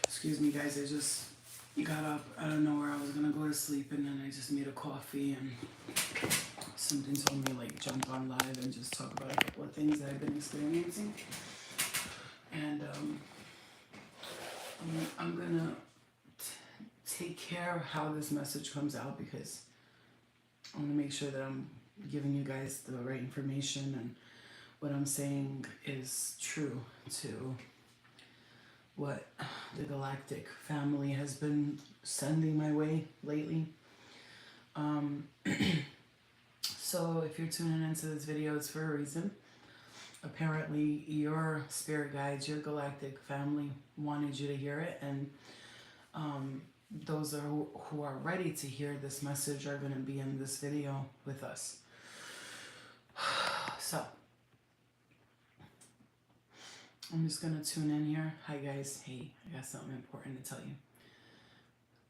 Excuse me, guys. I just got up. I don't know where I was gonna go to sleep, and then I just made a coffee, and something told me like jump on live and just talk about a couple of things that I've been experiencing. And I'm gonna take care of how this message comes out, because I want to make sure that I'm giving you guys the right information and what I'm saying is true to what the Galactic family has been sending my way lately. So if you're tuning into this video, it's for a reason. Apparently your spirit guides, your Galactic family wanted you to hear it, and those who are ready to hear this message are going to be in this video with us. So I'm just going to tune in here. Hi guys. Hey, I got something important to tell you.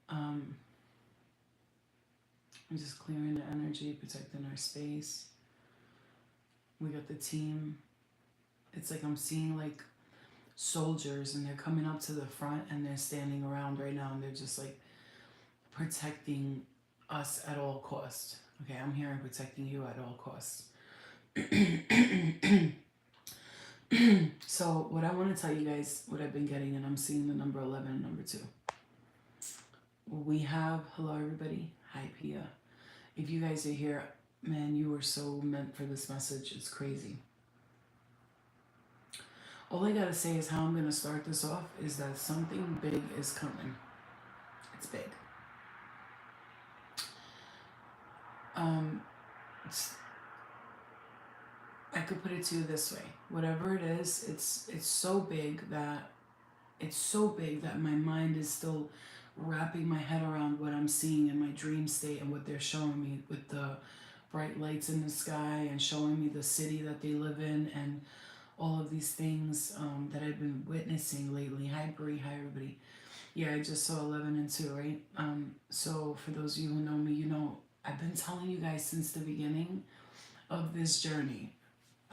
I'm just clearing the energy, protecting our space. We got the team. It's like I'm seeing like soldiers, and they're coming up to the front, and they're standing around right now, and they're just like protecting us at all costs. Okay, I'm here and protecting you at all costs. So what I want to tell you guys, what I've been getting, and I'm seeing the number 11 and number 2. We have, hello everybody, hi Pia. If you guys are here, man, you were so meant for this message. It's crazy. All I gotta say is how I'm gonna start this off is that something big is coming. It's big. I could put it to you this way. Whatever it is, it's so big that my mind is still wrapping my head around what I'm seeing in my dream state and what they're showing me with the bright lights in the sky and showing me the city that they live in and all of these things that I've been witnessing lately. Hi Bree, hi everybody. Yeah, I just saw 11 and 2, right? So for those of you who know me, you know I've been telling you guys since the beginning of this journey.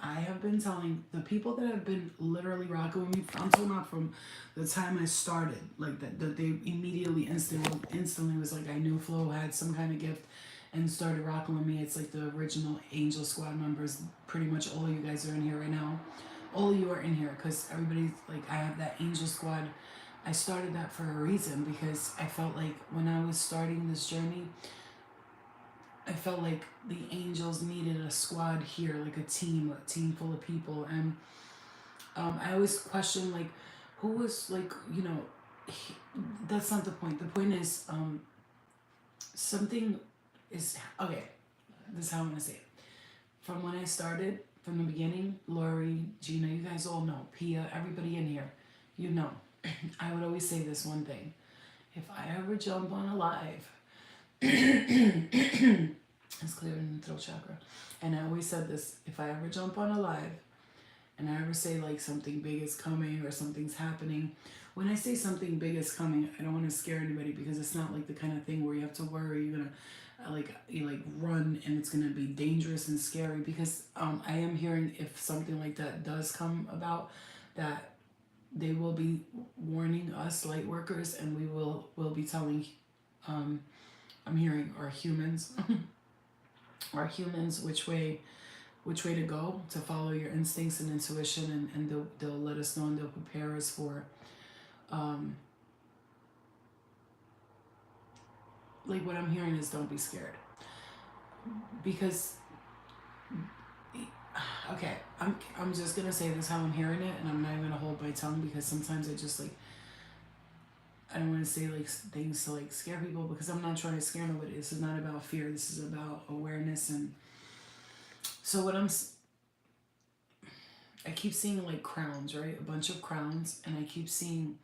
I have been telling the people that have been literally rocking with me, I'm talking about from the time I started, like that they immediately, instantly was like, I knew Flo had some kind of gift and started rocking with me. It's like the original Angel Squad members. Pretty much all of you guys are in here right now. All of you are in here because everybody's like, I have that Angel Squad. I started that for a reason, because I felt like when I was starting this journey, I felt like the angels needed a squad here, like a team full of people. And I always question, like, who was, like, you know, that's not the point. The point is, something is, okay, this is how I'm going to say it. From when I started, from the beginning, Lori, Gina, you guys all know, Pia, everybody in here, you know, I would always say this one thing. If I ever jump on a live, it's clearing the throat chakra. And I always said this, if I ever jump on a live and I ever say like something big is coming or something's happening, when I say something big is coming, I don't want to scare anybody, because it's not like the kind of thing where you have to worry, you're gonna you run and it's gonna be dangerous and scary, because I am hearing if something like that does come about, that they will be warning us light workers, and we will be telling I'm hearing our humans which way to go, to follow your instincts and intuition, and they'll let us know, and they'll prepare us for like what I'm hearing is don't be scared, because okay, I'm just gonna say this how I'm hearing it, and I'm not even gonna hold my tongue, because sometimes I just like, I don't want to say like things to like scare people, because I'm not trying to scare nobody. This is not about fear. This is about awareness. And so what I keep seeing like crowns, right? A bunch of crowns, and I keep seeing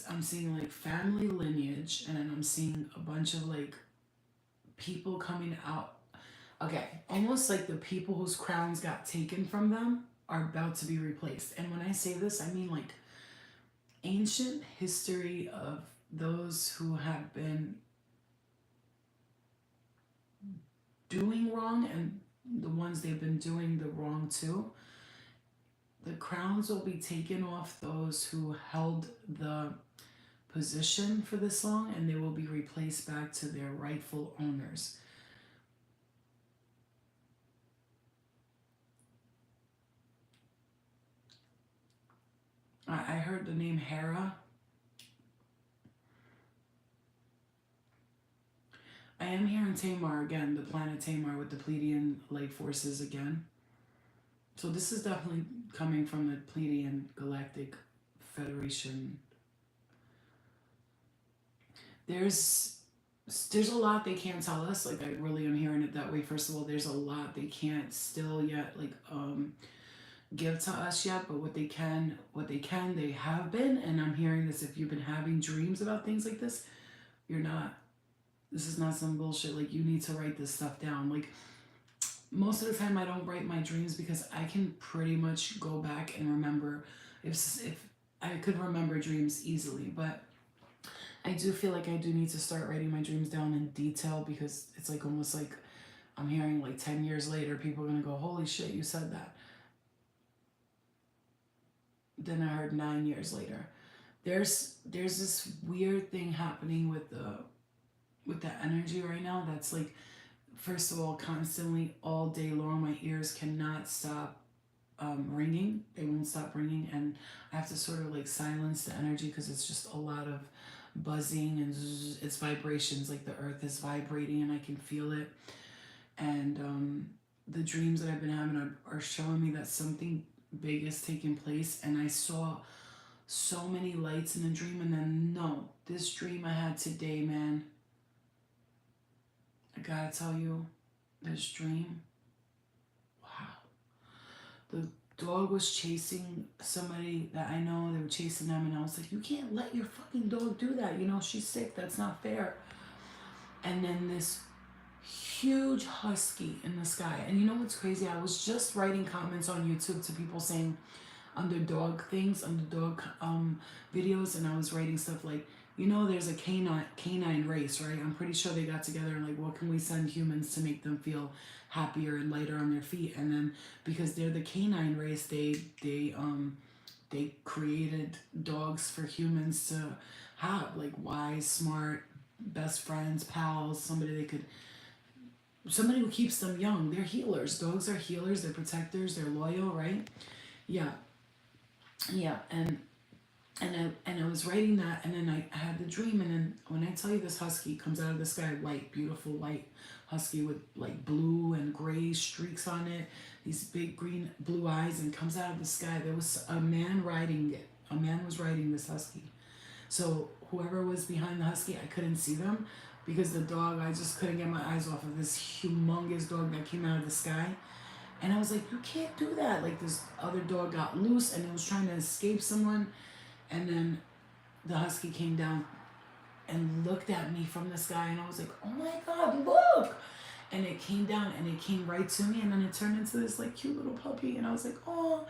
I'm seeing like family lineage, and then I'm seeing a bunch of like people coming out. Okay, almost like the people whose crowns got taken from them are about to be replaced. And when I say this, I mean like ancient history of those who have been doing wrong, and the ones they've been doing the wrong to. the crowns will be taken off those who held the position for this long, and they will be replaced back to their rightful owners. I heard the name Hera. I am hearing Tamar again, the planet Tamar with the Pleiadian light forces again. So this is definitely coming from the Pleiadian Galactic Federation. There's a lot they can't tell us. Like, I really am hearing it that way. First of all, there's a lot they can't still yet give to us yet, but what they can, they have been. And I'm hearing this, if you've been having dreams about things like this, you're not, this is not some bullshit. Like, you need to write this stuff down. Like, most of the time I don't write my dreams because I can pretty much go back and remember. If I could remember dreams easily, but I do feel like I do need to start writing my dreams down in detail, because it's like almost like I'm hearing like 10 years later, people are going to go, holy shit, you said that. Then I heard 9 years later. There's this weird thing happening with the energy right now that's like, first of all, constantly all day long, my ears cannot stop ringing. They won't stop ringing, and I have to sort of like silence the energy because it's just a lot of buzzing and it's vibrations. Like, the earth is vibrating and I can feel it. And the dreams that I've been having are showing me that something big is taking place, and I saw so many lights in the dream. And then, no, this dream I had today, man, I gotta tell you, this dream, wow. The dog was chasing somebody that I know. They were chasing them, and I was like, you can't let your fucking dog do that. You know, she's sick. That's not fair. And then this huge husky in the sky. And you know what's crazy? I was just writing comments on YouTube to people saying underdog things, underdog videos, and I was writing stuff like, you know, there's a canine race, right? I'm pretty sure they got together and like, what can we send humans to make them feel happier and lighter on their feet? And then because they're the canine race, they created dogs for humans to have, like wise, smart, best friends, pals, somebody who keeps them young. They're healers. Dogs are healers. They're protectors. They're loyal, right? Yeah. And I was writing that, and then I had the dream, and then when I tell you, this husky comes out of the sky, white, beautiful white husky with like blue and gray streaks on it, these big green blue eyes, and comes out of the sky. There was a man riding it. A man was riding this husky. So whoever was behind the husky, I couldn't see them because the dog, I just couldn't get my eyes off of this humongous dog that came out of the sky. And I was like, you can't do that. Like, this other dog got loose and it was trying to escape someone. And then the husky came down and looked at me from the sky, and I was like, oh my God, look! And it came down and it came right to me, and then it turned into this like cute little puppy, and I was like, oh.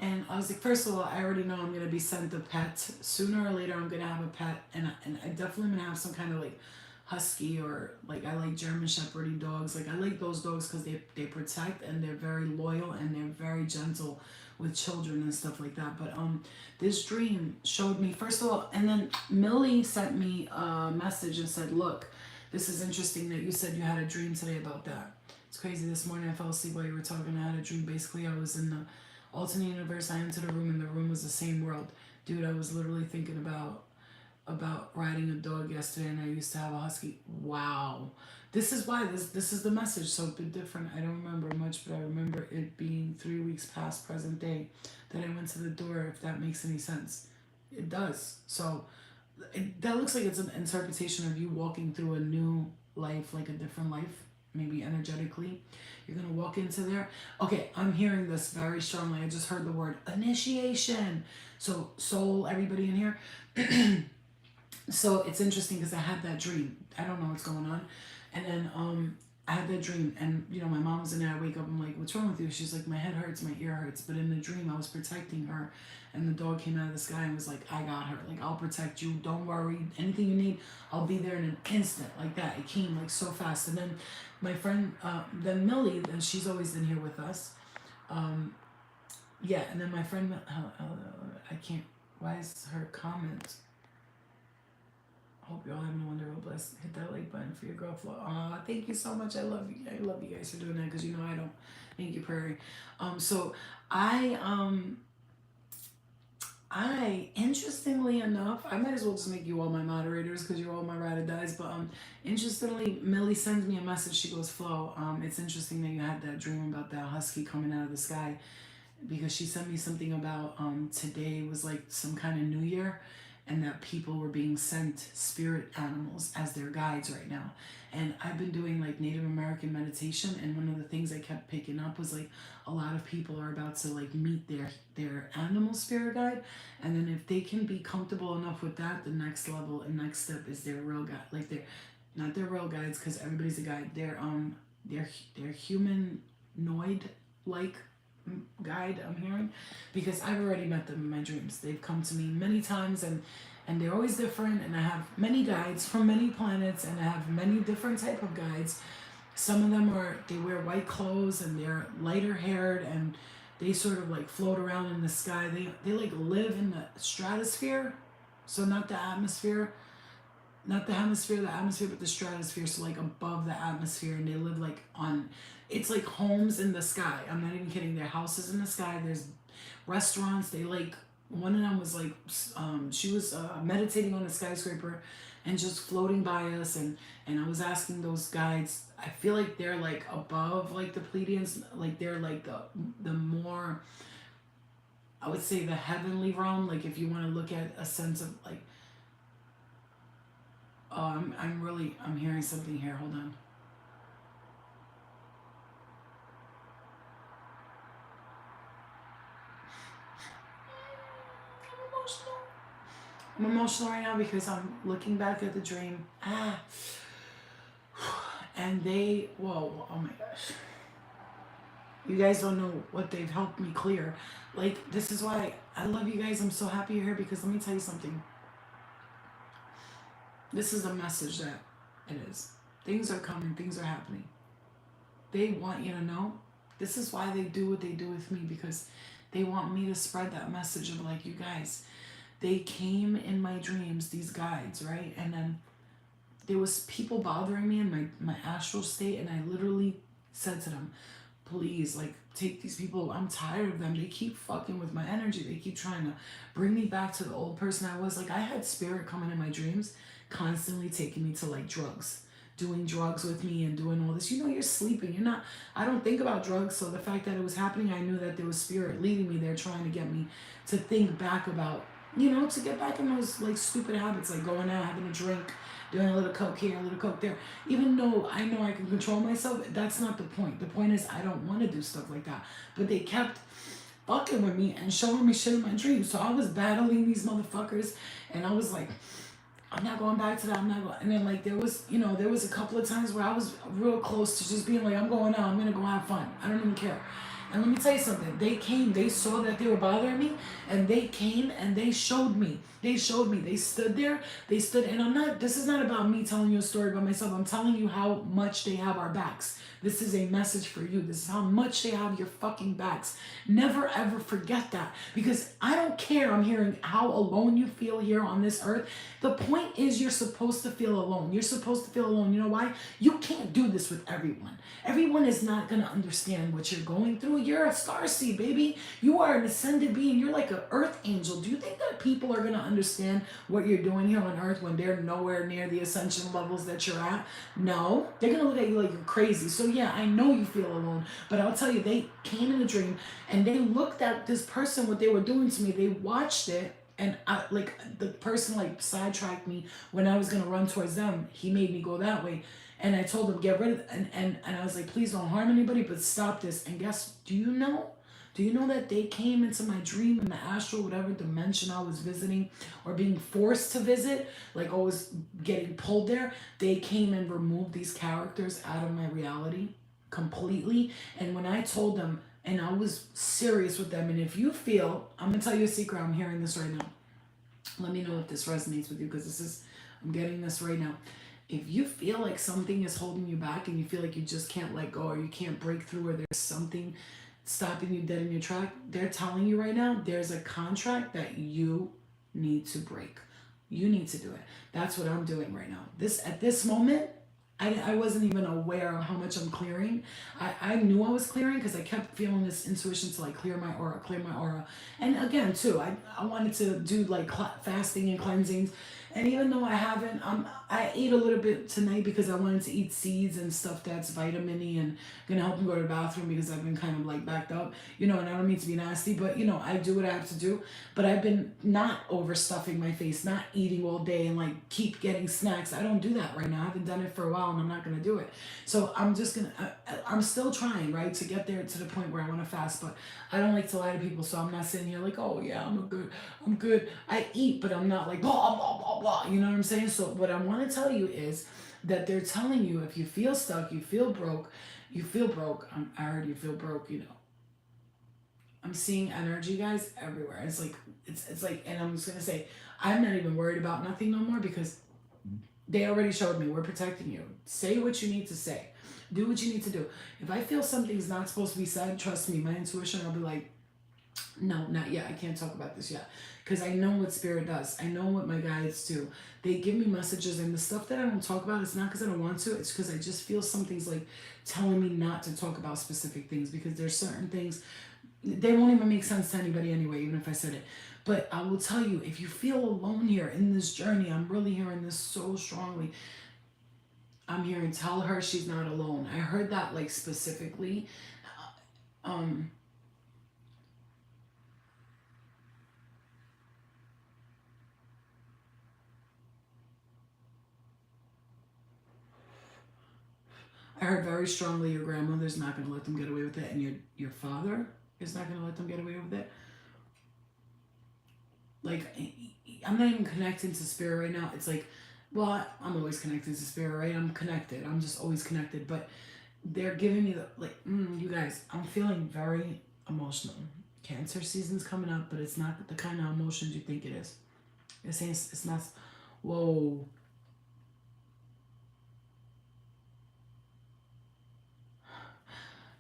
And I was like, first of all, I already know I'm going to be sent a pet. Sooner or later, I'm going to have a pet, and I definitely going to have some kind of like husky, or like, I like German Shepherding dogs. Like, I like those dogs because they protect, and they're very loyal, and they're very gentle with children and stuff like that. But this dream showed me, first of all, and then Millie sent me a message and said, look, this is interesting that you said you had a dream today about that. It's crazy. This morning I fell asleep while you were talking. I had a dream. Basically, I was in the alternate universe. I entered a room, and the room was the same world. Dude, I was literally thinking about riding a dog yesterday, and I used to have a husky. Wow. This is why this is the message. So a bit different. I don't remember much, but I remember it being 3 weeks past present day that I went to the door, if that makes any sense. It does. So that looks like it's an interpretation of you walking through a new life, like a different life, maybe energetically. You're going to walk into there. Okay, I'm hearing this very strongly. I just heard the word initiation. So soul, everybody in here. So it's interesting because I had that dream. I don't know what's going on. And then I had that dream, and you know, my mom was in there. I wake up, I'm like, what's wrong with you? She's like, my head hurts, my ear hurts. But in the dream, I was protecting her, and the dog came out of the sky and was like, I got her. Like, I'll protect you. Don't worry. Anything you need, I'll be there in an instant. Like that. It came like so fast. And then my friend, then Millie, and she's always in here with us. Yeah, and then my friend, I can't, why is her comment? Hope you're all having a wonderful, blessed. Hit that like button for your girl Flo. Aw, thank you so much. I love you. I love you guys for doing that because you know I don't. Thank you, Prairie. So I interestingly enough, I might as well just make you all my moderators because you're all my ride or dies. But interestingly, Millie sends me a message. She goes, Flo, it's interesting that you had that dream about that husky coming out of the sky because she sent me something about today was like some kind of new year and that people were being sent spirit animals as their guides right now. And I've been doing like Native American meditation, and one of the things I kept picking up was like a lot of people are about to like meet their animal spirit guide, and then if they can be comfortable enough with that, the next level and next step is their real guide, like they're not their real guides because everybody's a guide. They're humanoid like guide I'm hearing because I've already met them in my dreams. They've come to me many times, and they're always different, and I have many guides from many planets, and I have many different type of guides. Some of them are they wear white clothes and they're lighter haired, and they sort of like float around in the sky. They like live in the stratosphere, so not the atmosphere, not the hemisphere, the atmosphere, but the stratosphere, so like above the atmosphere, and they live like on, it's like homes in the sky. I'm not even kidding. Their houses in the sky. There's restaurants. They like, one of them was like, she was meditating on a skyscraper and just floating by us, and I was asking those guides, I feel like they're like above like the Pleiadians, like they're like the more, I would say the heavenly realm, like if you want to look at a sense of like, oh, I'm hearing something here. Hold on. I'm emotional right now because I'm looking back at the dream. And they, whoa, oh my gosh. You guys don't know what they've helped me clear. Like, this is why I love you guys. I'm so happy you're here because let me tell you something. This is a message that it is. Things are coming, things are happening. They want you to know. This is why they do what they do with me, because they want me to spread that message of like, you guys, they came in my dreams, these guides, right? And then there was people bothering me in my astral state, and I literally said to them, please, like, take these people. I'm tired of them. They keep fucking with my energy. They keep trying to bring me back to the old person I was. Like, I had spirit coming in my dreams, constantly taking me to like drugs, doing drugs with me and doing all this. You know, you're sleeping. You're not, I don't think about drugs. So the fact that it was happening, I knew that there was spirit leading me there, trying to get me to think back about, you know, to get back in those like stupid habits, like going out, having a drink, doing a little coke here, a little coke there. Even though I know I can control myself, that's not the point. The point is I don't want to do stuff like that. But they kept fucking with me and showing me shit in my dreams. So I was battling these motherfuckers, and I was like, I'm not going back to that. I'm not going. And then like there was, you know, there was a couple of times where I was real close to just being like, I'm going out. I'm gonna go have fun. I don't even care. And let me tell you something. They came. They saw that they were bothering me, and they came and they showed me. They showed me. They stood there. They stood. And I'm not. This is not about me telling you a story about myself. I'm telling you how much they have our backs. This is a message for you. This is how much they have your fucking backs. Never ever forget that, because I don't care. I'm hearing how alone you feel here on this earth. The point is you're supposed to feel alone. You're supposed to feel alone. You know why? You can't do this with everyone. Everyone is not going to understand what you're going through. You're a starseed, baby. You are an ascended being. You're like an earth angel. Do you think that people are going to understand what you're doing here on earth when they're nowhere near the ascension levels that you're at? No. They're going to look at you like you're crazy. So yeah, I know you feel alone, but I'll tell you, they came in a dream and they looked at this person, what they were doing to me. They watched it. And I, like, the person like sidetracked me when I was gonna run towards them. He made me go that way, and I told him get rid of it. And I was like, please don't harm anybody, but stop this. And guess, do you know that they came into my dream in the astral, whatever dimension I was visiting or being forced to visit, like I was getting pulled there. They came and removed these characters out of my reality completely. And when I told them, and I was serious with them. And if you feel, I'm gonna tell you a secret, I'm hearing this right now. Let me know if this resonates with you, because I'm getting this right now. If you feel like something is holding you back and you feel like you just can't let go, or you can't break through, or there's something stopping you dead in your track. They're telling you right now there's a contract that you need to break. You need to do it. That's what I'm doing right now. At this moment, I wasn't even aware of how much I'm clearing. I knew I was clearing because I kept feeling this intuition to like clear my aura, clear my aura. And again, too, I wanted to do like fasting and cleansings. And even though I haven't, I ate a little bit tonight because I wanted to eat seeds and stuff that's vitamin-y and gonna help me go to the bathroom because I've been kind of like backed up, and I don't mean to be nasty, but I do what I have to do. But I've been not overstuffing my face, not eating all day and like keep getting snacks. I don't do that right now. I haven't done it for a while and I'm not gonna do it. So I'm just gonna, I'm still trying, right, to get there to the point where I want to fast, but I don't like to lie to people, so I'm not sitting here like, oh yeah, I'm good. I eat, but I'm not like blah blah blah blah. You know what I'm saying? So what I want to tell you is that they're telling you if you feel stuck, you feel broke, I heard you feel broke. I'm seeing energy, guys, everywhere. It's like it's like, and I'm just gonna say, I'm not even worried about nothing no more because they already showed me we're protecting you. Say what you need to say. Do what you need to do. If I feel something's not supposed to be said, trust me, my intuition, I'll be like, no, not yet. I can't talk about this yet. Because I know what spirit does. I know what my guides do. They give me messages, and the stuff that I don't talk about, it's not because I don't want to. It's because I just feel something's like telling me not to talk about specific things because there's certain things, they won't even make sense to anybody anyway, even if I said it. But I will tell you, if you feel alone here in this journey, I'm really hearing this so strongly. I'm hearing, tell her she's not alone. I heard that like specifically. Um, I heard very strongly your grandmother's not going to let them get away with it, and your father is not going to let them get away with it. Like, I'm not even connecting to spirit right now. It's like, well, I'm always connected to spirit, right? I'm connected. I'm just always connected. But they're giving me the, like, you guys, I'm feeling very emotional. Cancer season's coming up, but it's not the kind of emotions you think it is. It's not, whoa.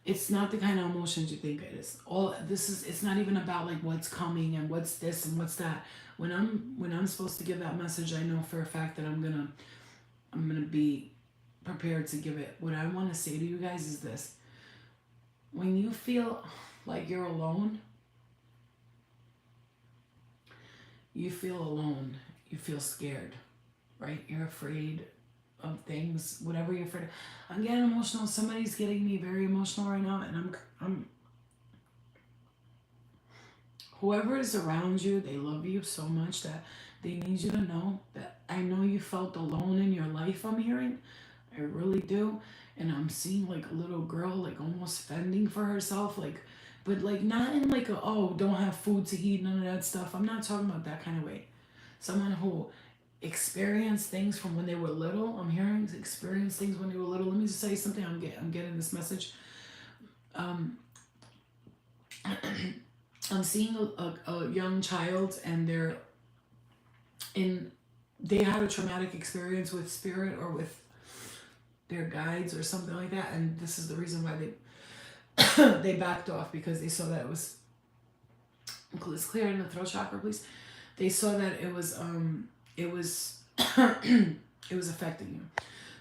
It's not the kind of emotions you think it is. All this is, it's not even about like what's coming and what's this and what's that. When I'm supposed to give that message, I know for a fact that I'm gonna be prepared to give it. What I want to say to you guys is this: when you feel like you're alone, you feel alone. You feel scared, right? You're afraid of things, whatever you're afraid of. I'm getting emotional. Somebody's getting me very emotional right now, and I'm whoever is around you, they love you so much that they need you to know that I know you felt alone in your life. I'm hearing, I really do, and I'm seeing like a little girl like almost fending for herself, like, but like not in like a, oh, don't have food to eat, none of that stuff. I'm not talking about that kind of way. Someone who experienced things from when they were little. I'm hearing experience things when they were little. Let me just say something. I'm getting this message. Um, I'm seeing a young child, and in they had a traumatic experience with spirit or with their guides or something like that, and this is the reason why they backed off, because they saw that it was, let's clear in the throat chakra, please. They saw that it was it was affecting you.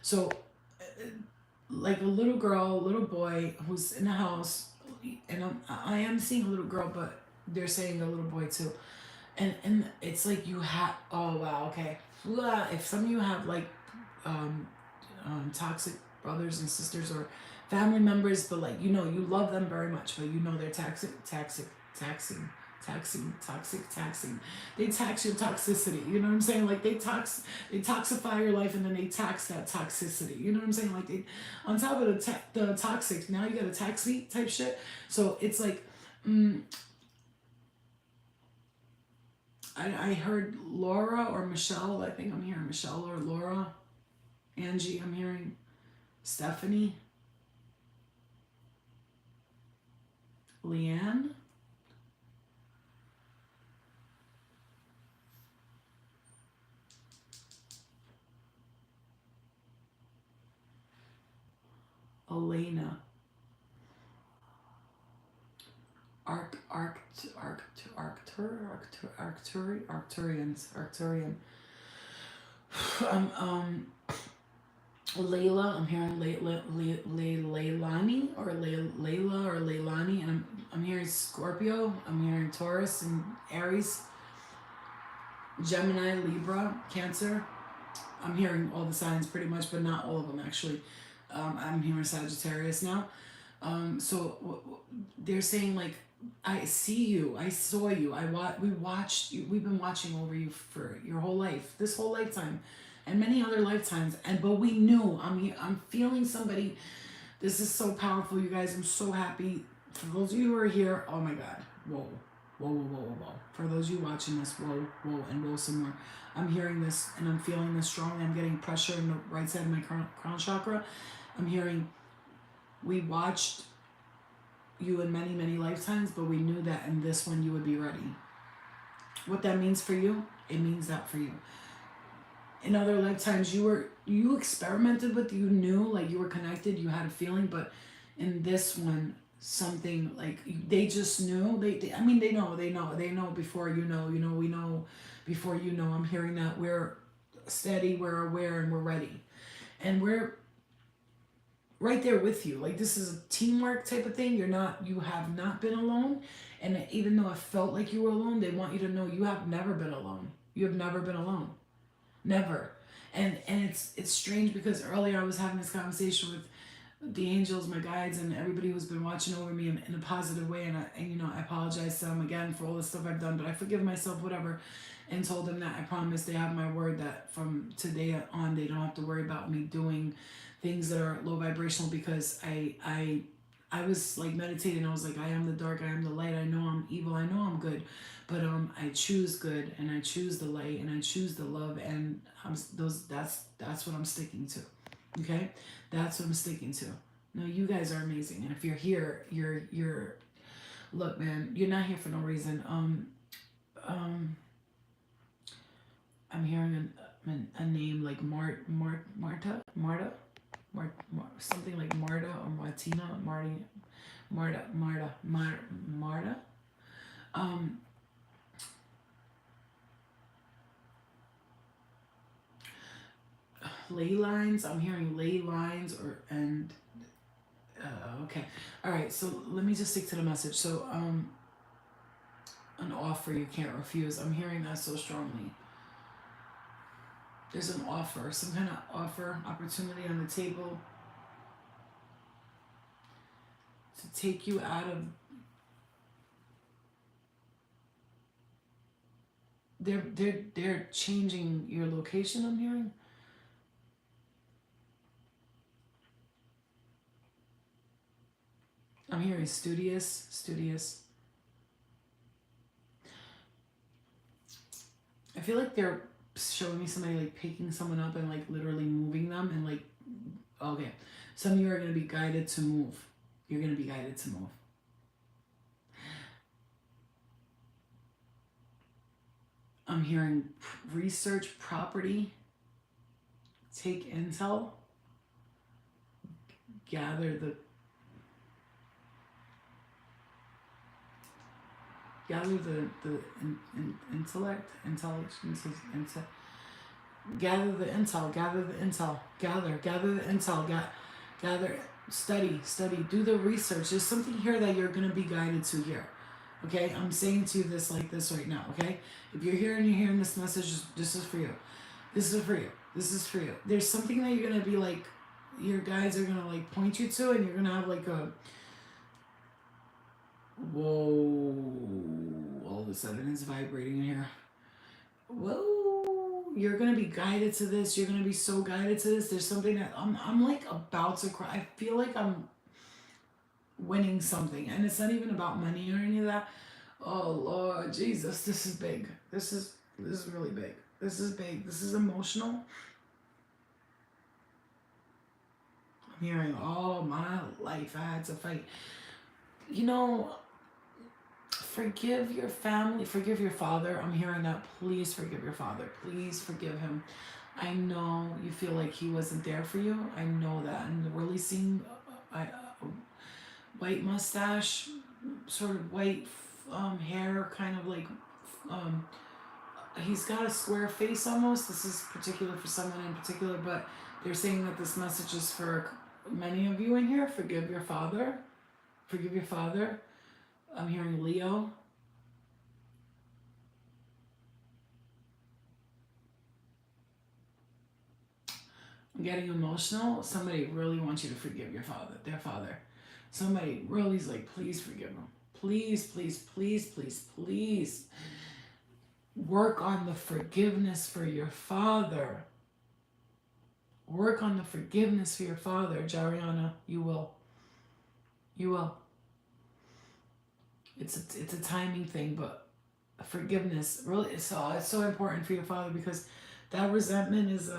So like a little girl, a little boy who's in the house, and I am seeing a little girl, but they're saying a little boy too. And it's like you have, oh wow, okay. If some of you have like um, toxic brothers and sisters or family members, but like you love them very much, but they're taxing. They tax your toxicity. You know what I'm saying? Like they toxify your life, and then they tax that toxicity. You know what I'm saying? Like they, on top of the toxic, now you got a taxi type shit. So it's like, I heard Laura or Michelle. I think I'm hearing Michelle or Laura. Angie, I'm hearing Stephanie. Leanne. Elena. Arcturian. Layla, I'm hearing Leilani or Layla or Leilani, and I'm hearing Scorpio, I'm hearing Taurus and Aries, Gemini, Libra, Cancer. I'm hearing all the signs pretty much, but not all of them actually. I'm hearing Sagittarius now. They're saying like, I see you, I saw you, we watched you, we've been watching over you for your whole life, this whole lifetime, and many other lifetimes, but we knew. I'm feeling somebody. This is so powerful, you guys. I'm so happy for those of you who are here. Oh my God, whoa, whoa, whoa, whoa, whoa. For those of you watching this, whoa, whoa, and whoa some more. I'm hearing this and I'm feeling this strongly. I'm getting pressure in the right side of my crown chakra. I'm hearing, we watched you in many, many lifetimes, but we knew that in this one you would be ready. What that means for you, it means that for you. In other lifetimes, you experimented with, you knew, like you were connected, you had a feeling, but in this one, something like they just knew. They know before you know. We know before you know. I'm hearing that we're steady, we're aware, and we're ready, and we're right there with you. Like this is a teamwork type of thing. You have not been alone, and even though it felt like you were alone, they want you to know you have never been alone. You have never been alone. Never. And it's strange because earlier I was having this conversation with the angels, my guides, and everybody who's been watching over me in a positive way, and I apologize to them again for all the stuff I've done, but I forgive myself, whatever, and told them that I promise they have my word that from today on they don't have to worry about me doing things that are low vibrational, because I was like meditating. I was like, I am the dark, I am the light. I know I'm evil, I know I'm good, but I choose good, and I choose the light, and I choose the love, and that's what I'm sticking to. Okay, that's what I'm sticking to. No, you guys are amazing, and if you're here, you're look, man, you're not here for no reason. I'm hearing a name like Marta, something like Marta or Martina, Marta. Ley lines. I'm hearing ley lines okay. All right. So let me just stick to the message. So an offer you can't refuse. I'm hearing that so strongly. There's an offer, some kind of offer, opportunity on the table to take you out of. They're changing your location, I'm hearing. I'm hearing studious. I feel like they're showing me somebody like picking someone up and like literally moving them, and like, okay, some of you are going to be guided to move. You're going to be guided to move. I'm hearing research property, take intel, gather the intellect, intelligence, gather the intel, gather the intel, gather, study, do the research. There's something here that you're going to be guided to here. Okay, I'm saying to you this like this right now, okay? If you're here and you're hearing this message, this is for you. This is for you. This is for you. There's something that you're going to be like, your guides are going to like point you to, and you're going to have like a, whoa, all of a sudden it's vibrating in here. Whoa, you're going to be guided to this. You're going to be so guided to this. There's something that I'm like about to cry. I feel like I'm winning something, and it's not even about money or any of that. Oh Lord Jesus, this is big. This is really big. This is big. This is emotional. I'm hearing all my life I had to fight. Forgive your family, forgive your father. I'm hearing that. Please forgive your father. Please forgive him. I know you feel like he wasn't there for you. I know that. And releasing white mustache, sort of white hair, kind of like Um, he's got a square face almost. This is particular for someone in particular, but they're saying that this message is for many of you in here. Forgive your father. Forgive your father. I'm hearing Leo. I'm getting emotional. Somebody really wants you to forgive your father, their father. Somebody really is like, please forgive him. Please, please, please, please, please. Work on the forgiveness for your father. Work on the forgiveness for your father, Jariana. You will. You will. It's a timing thing, but forgiveness really it's so important for your father, because that resentment is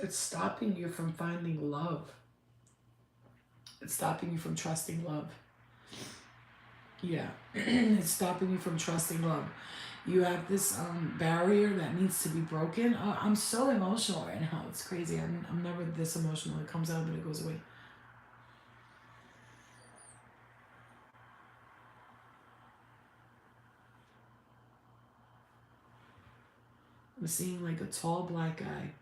it's stopping you from finding love. It's stopping you from trusting love. Yeah, it's stopping you from trusting love. You have this barrier that needs to be broken. I'm so emotional right now. It's crazy. I'm never this emotional. It comes out, but it goes away. I'm seeing like a tall black guy.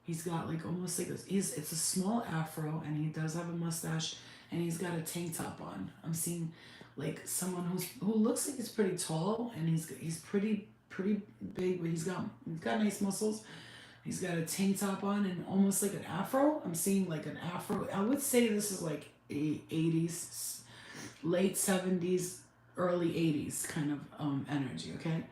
He's got like almost like it's a small afro, and he does have a mustache, and he's got a tank top on. I'm seeing like someone who looks like he's pretty tall, and he's pretty big, but he's got nice muscles. He's got a tank top on and almost like an afro. I'm seeing like an afro. I would say this is like 80s, late 70s, early 80s kind of energy, okay?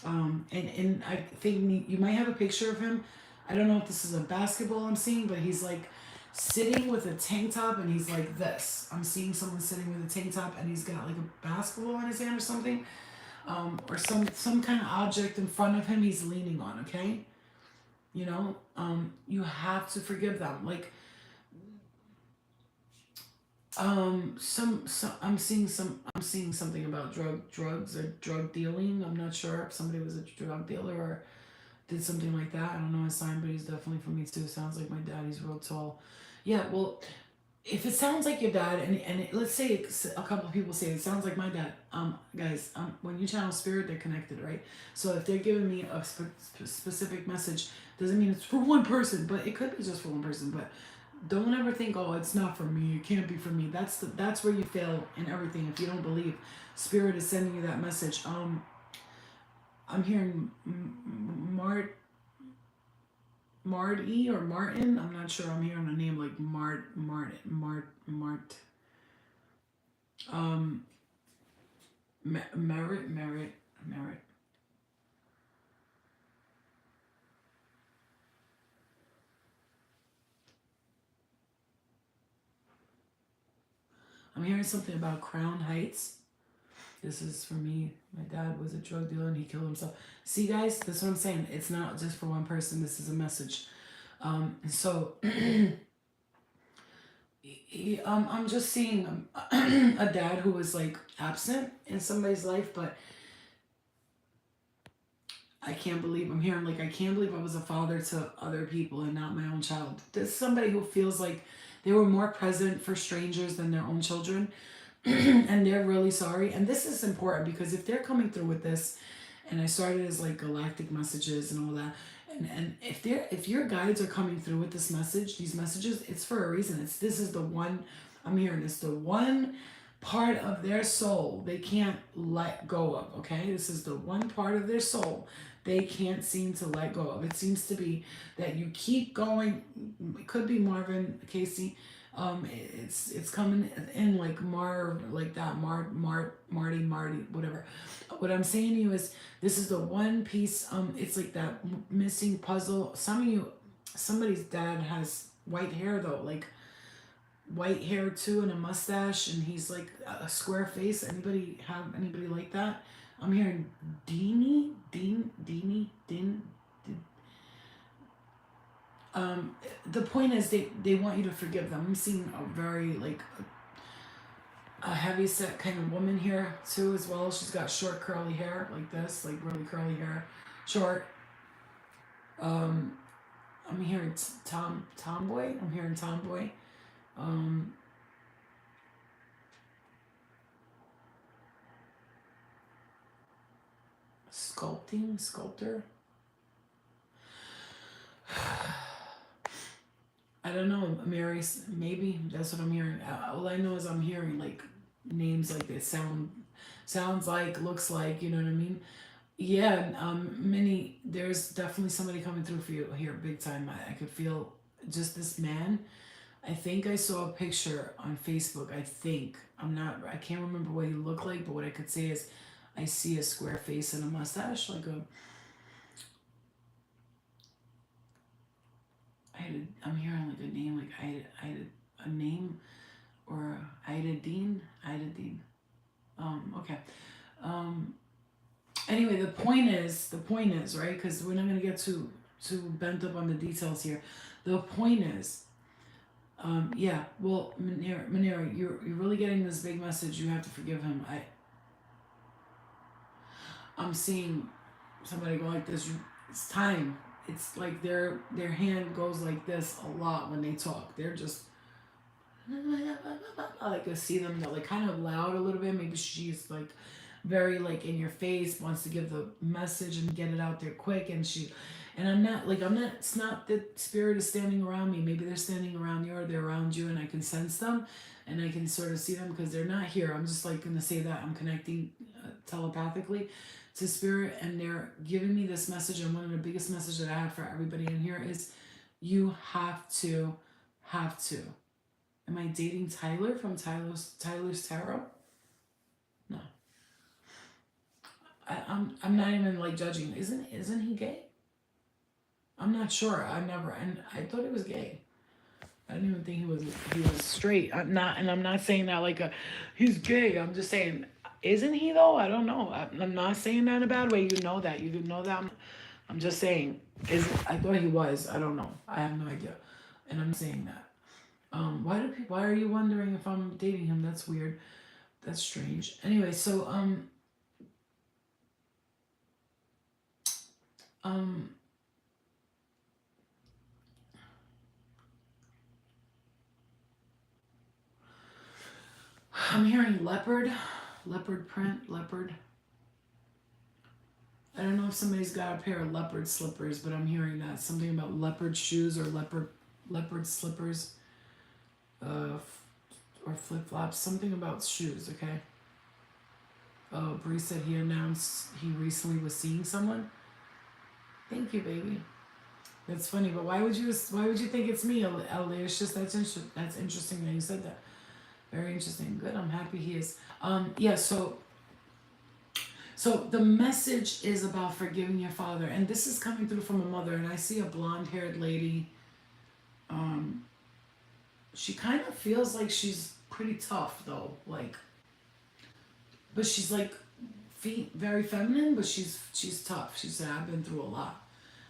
And I think you might have a picture of him. I don't know if this is a basketball I'm seeing, but he's like sitting with a tank top, and he's like this. I'm seeing someone sitting with a tank top, and he's got like a basketball in his hand or something, or some kind of object in front of him he's leaning on. Okay, you know, you have to forgive them. Like, I'm seeing something about drugs or drug dealing. I'm not sure if somebody was a drug dealer or did something like that. I don't know his sign, but he's definitely for me too. Sounds like my dad. He's real tall. Yeah, well, if it sounds like your dad, let's say a couple of people say it sounds like my dad. Guys, when you channel spirit, they're connected, right? So if they're giving me a specific message, doesn't mean it's for one person, but it could be just for one person. But don't ever think, oh, it's not for me. It can't be for me. That's where you fail in everything. If you don't believe spirit is sending you that message. I'm hearing Marty or Martin. I'm not sure. I'm hearing a name like Mart. Um, Merit. I'm hearing something about Crown Heights. This is for me. My dad was a drug dealer and he killed himself. See, guys, that's what I'm saying. It's not just for one person. This is a message. So I'm just seeing a dad who was like absent in somebody's life, but I can't believe I'm hearing like I can't believe I was a father to other people and not my own child. There's somebody who feels like they were more present for strangers than their own children. And they're really sorry. And this is important because if they're coming through with this, and I started as like galactic messages and all that, and if your guides are coming through with this message, these messages, it's for a reason. This is the one I'm hearing. It's the one part of their soul they can't let go of. Okay, this is the one part of their soul they can't seem to let go of. It seems to be that you keep going. It could be Marvin, Casey. It's coming in like like that, Marty, whatever. What I'm saying to you is, this is the one piece. It's like that missing puzzle. Somebody's dad has white hair though, like white hair too, and a mustache, and he's like a square face. Anybody have anybody like that? I'm hearing Dean. The point is they want you to forgive them. I'm seeing a very like a heavy set kind of woman here too as well. She's got short curly hair like this, like really curly hair, short. Um, I'm hearing tomboy. I'm hearing tomboy. Um, Sculptor. I don't know, Mary. Maybe that's what I'm hearing. All I know is I'm hearing like names like this sounds like, looks like. You know what I mean? Yeah. Many. There's definitely somebody coming through for you here, big time. I could feel just this man. I think I saw a picture on Facebook. I think I'm not. I can't remember what he looked like, but what I could say is, I see a square face and a mustache, like a. I'm hearing like a name, like a name, or Ida Dean. Okay. Um. Anyway, the point is, right? Because we're not gonna get too bent up on the details here. The point is, yeah. Well, Manera, you're really getting this big message. You have to forgive him. I'm seeing somebody go like this. It's time. It's like their hand goes like this a lot when they talk. They're just like, I see them, they're like kind of loud a little bit. Maybe she's like very like in your face, wants to give the message and get it out there quick. And I'm not. It's not that spirit is standing around me. Maybe they're standing around you, or they're around you, and I can sense them, and I can sort of see them because they're not here. I'm just like gonna say that I'm connecting telepathically to spirit, and they're giving me this message. And one of the biggest messages that I have for everybody in here is, you have to. Am I dating Tyler from Tyler's Tarot? No. I'm not even like judging. Isn't he gay? I'm not sure. I thought he was gay. I didn't even think he was straight. I'm not saying that like he's gay. I'm just saying, isn't he though? I don't know. I'm not saying that in a bad way. You know that. You know that. I'm just saying. I thought he was. I don't know. I have no idea. And I'm saying that. Why are you wondering if I'm dating him? That's weird. That's strange. Anyway, so um I'm hearing leopard print, leopard. I don't know if somebody's got a pair of leopard slippers, but I'm hearing that something about leopard shoes or leopard slippers, or flip flops. Something about shoes. Okay. Oh, Bree said he announced he recently was seeing someone. Thank you, baby. That's funny, but why would you think it's me, Ellie? It's just that's interesting that you said that. Very interesting. Good. I'm happy he is. Yeah. So the message is about forgiving your father, and this is coming through from a mother. And I see a blonde-haired lady. She kind of feels like she's pretty tough, though. Like, but she's like, very feminine, but she's tough. She said, "I've been through a lot.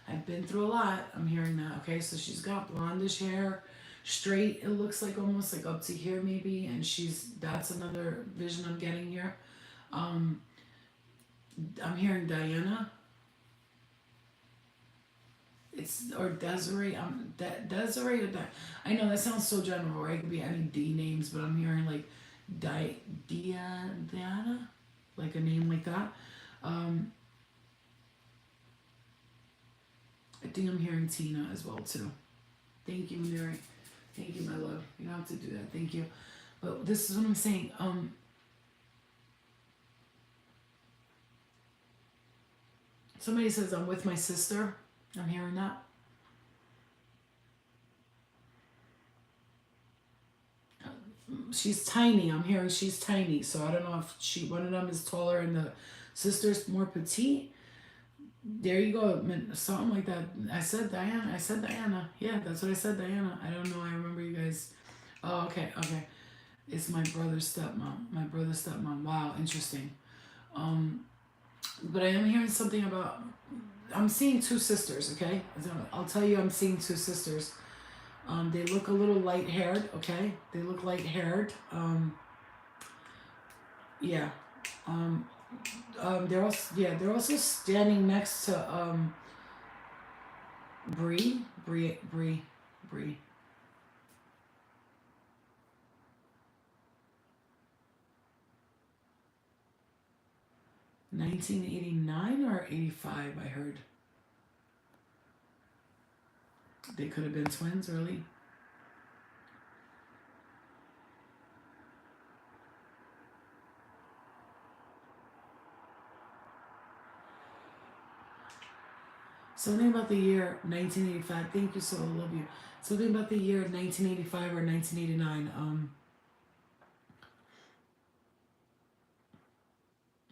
I've been through a lot." I'm hearing that. Okay, so she's got blondish hair, straight. It looks like almost like up to here, maybe. And that's another vision I'm getting here. I'm hearing Diana. Or Desiree. Desiree or I know that sounds so general, right? It could be any D names, but I'm hearing like Diana, like a name like that. I think I'm hearing Tina as well too. Thank you, Mary. Thank you, my love. You don't have to do that. Thank you. But this is what I'm saying. Somebody says I'm with my sister. I'm hearing that. She's tiny. I'm hearing she's tiny. So I don't know if one of them is taller and the sister's more petite. There you go. Something like that. I said Diana. Yeah, that's what I said, Diana. I don't know. I remember you guys. Oh, okay. It's my brother's stepmom. Wow, interesting. But I am hearing something about. I'm seeing two sisters. Okay, I'll tell you. I'm seeing two sisters. They look a little light-haired. Okay, they look light-haired. Yeah. They're also standing next to Bree. 1989 or 85, I heard. They could have been twins, really. Something about the year 1985. Thank you, so I love you. Something about the year 1985 or 1989.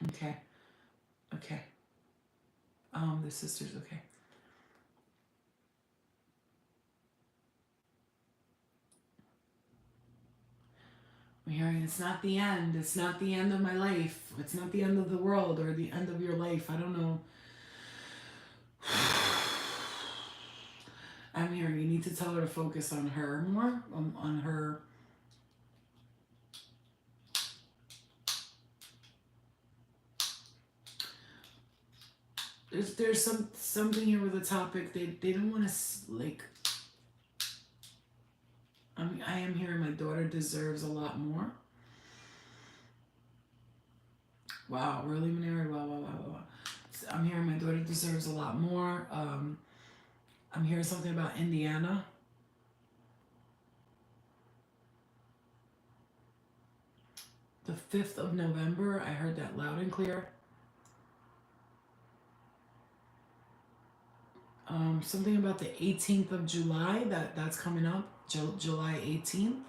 Okay. Okay. The sisters, okay. I'm hearing it's not the end. It's not the end of my life. It's not the end of the world or the end of your life. I don't know. I'm hearing you need to tell her to focus on her more, on her. There's something here with the topic. They don't want to like. I am hearing my daughter deserves a lot more. Wow, really, Manera? Wow. I'm hearing my daughter deserves a lot more. I'm hearing something about Indiana. The 5th of November, I heard that loud and clear. Something about the 18th of July, that's coming up, July 18th.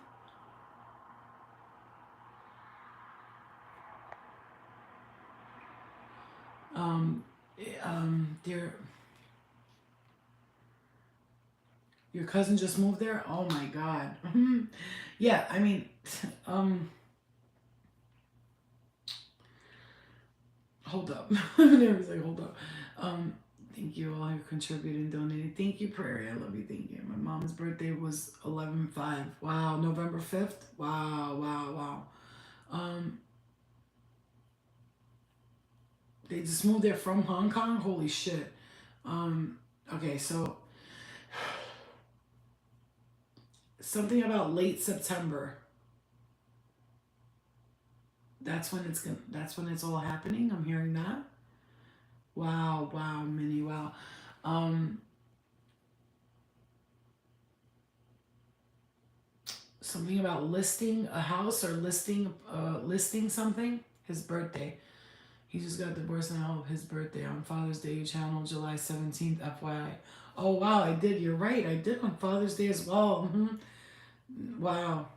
Your cousin just moved there? Oh my God. Yeah, I mean, hold up. Everybody's like, hold up. Thank you all who contributed and donated. Thank you, Prairie. I love you. Thank you. My mom's birthday was 11/5. Wow, November 5th. Wow. They just moved there from Hong Kong. Holy shit. Okay, so something about late September. That's when it's all happening. I'm hearing that. Wow, Minnie, wow. Something about listing a house or listing something. His birthday. He just got divorced now. His birthday on Father's Day. You channel July 17th. FYI. Oh wow, I did. You're right. I did on Father's Day as well. Wow.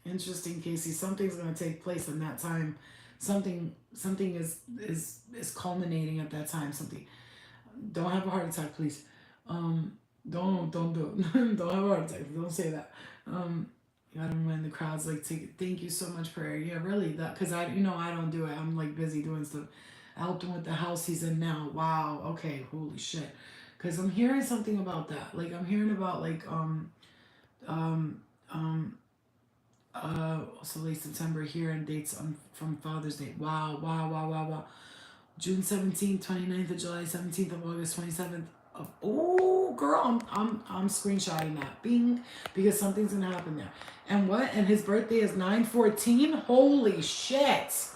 Interesting, Casey. Something's gonna take place in that time. Something is culminating at that time. Something. Don't have a heart attack, please. Don't do it. Don't have a heart attack. Don't say that. You gotta remind the crowds like thank you so much, Prayer. Yeah, really, that because I don't do it. I'm like busy doing stuff. I helped him with the house he's in now. Wow. Okay. Holy shit. Because I'm hearing something about that. Like I'm hearing about like um so late September here and dates from Father's Day. Wow. June 17th, 29th of July, 17th of August, 27th of oh girl, I'm screenshotting that. Bing, because something's gonna happen there. And what? And his birthday is 9/14? Holy shit.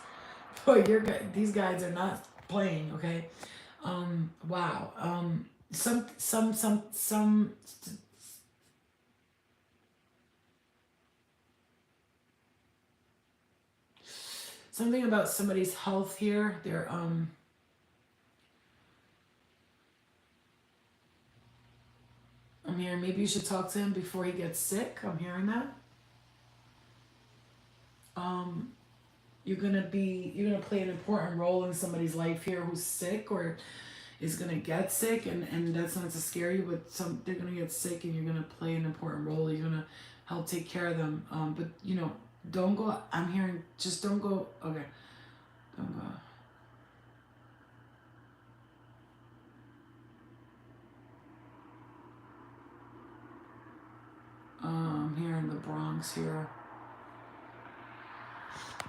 Boy, these guys are not playing, okay? Wow. Some something about somebody's health here. They're I'm hearing maybe you should talk to him before he gets sick. I'm hearing that. You're gonna play an important role in somebody's life here who's sick or is gonna get sick, and that's not to scare you, but they're gonna get sick and you're gonna play an important role. You're gonna help take care of them. But don't go. I'm hearing just don't go. Okay, don't go. I'm hearing the Bronx here.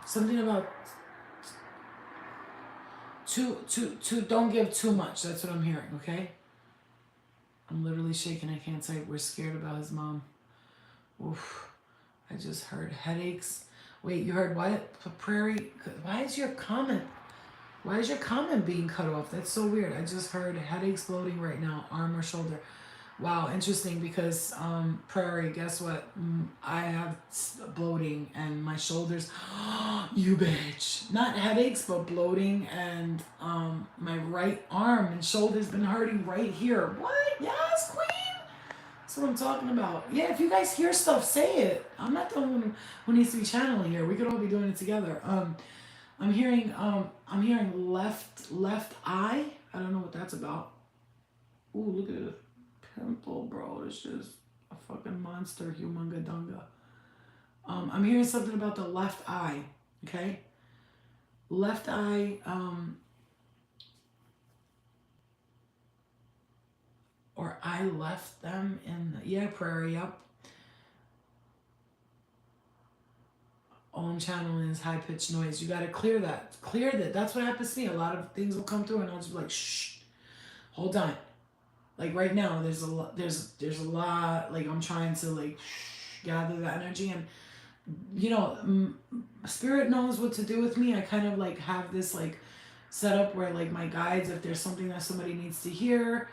Something about don't give too much. That's what I'm hearing. Okay. I'm literally shaking. I can't type. We're scared about his mom. Oof. I just heard headaches. Wait, you heard what? Prairie. Why is your comment? Why is your comment being cut off? That's so weird. I just heard head exploding right now, arm or shoulder. Wow, interesting because Prairie, guess what? I have bloating and my shoulders. You bitch. Not headaches, but bloating and my right arm and shoulder's been hurting right here. What? Yes, queen. That's what I'm talking about. Yeah, if you guys hear stuff, say it. I'm not the one who needs to be channeling here. We could all be doing it together. I'm hearing left eye. I don't know what that's about. Ooh, look at it. Pimple, bro. It's just a fucking monster, humunga dunga. I'm hearing something about the left eye. Okay, left eye. Or I left them in the Prairie. Yep. All I'm channeling is high pitched noise. You gotta clear that. Clear that. That's what happens to me. A lot of things will come through, and I'll just be like, shh, hold on. Like right now, there's a lot. There's a lot. Like I'm trying to like gather the energy, and spirit knows what to do with me. I kind of like have this like setup where like my guides, if there's something that somebody needs to hear,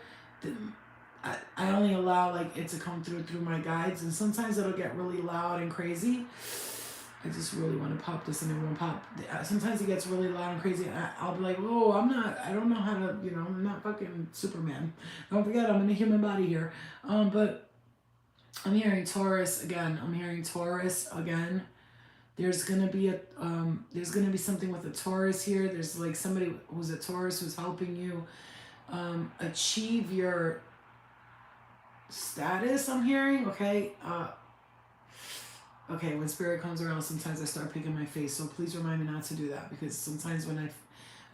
I only allow like it to come through my guides, and sometimes it'll get really loud and crazy. I just really want to pop this and it won't pop. Sometimes it gets really loud and crazy and I'll be like, oh, I don't know how to, I'm not fucking Superman. Don't forget, I'm in a human body here. But I'm hearing Taurus again. There's gonna be something with a Taurus here. There's like somebody who's a Taurus who's helping you achieve your status, I'm hearing. Okay, when spirit comes around, sometimes I start picking my face, so please remind me not to do that, because sometimes when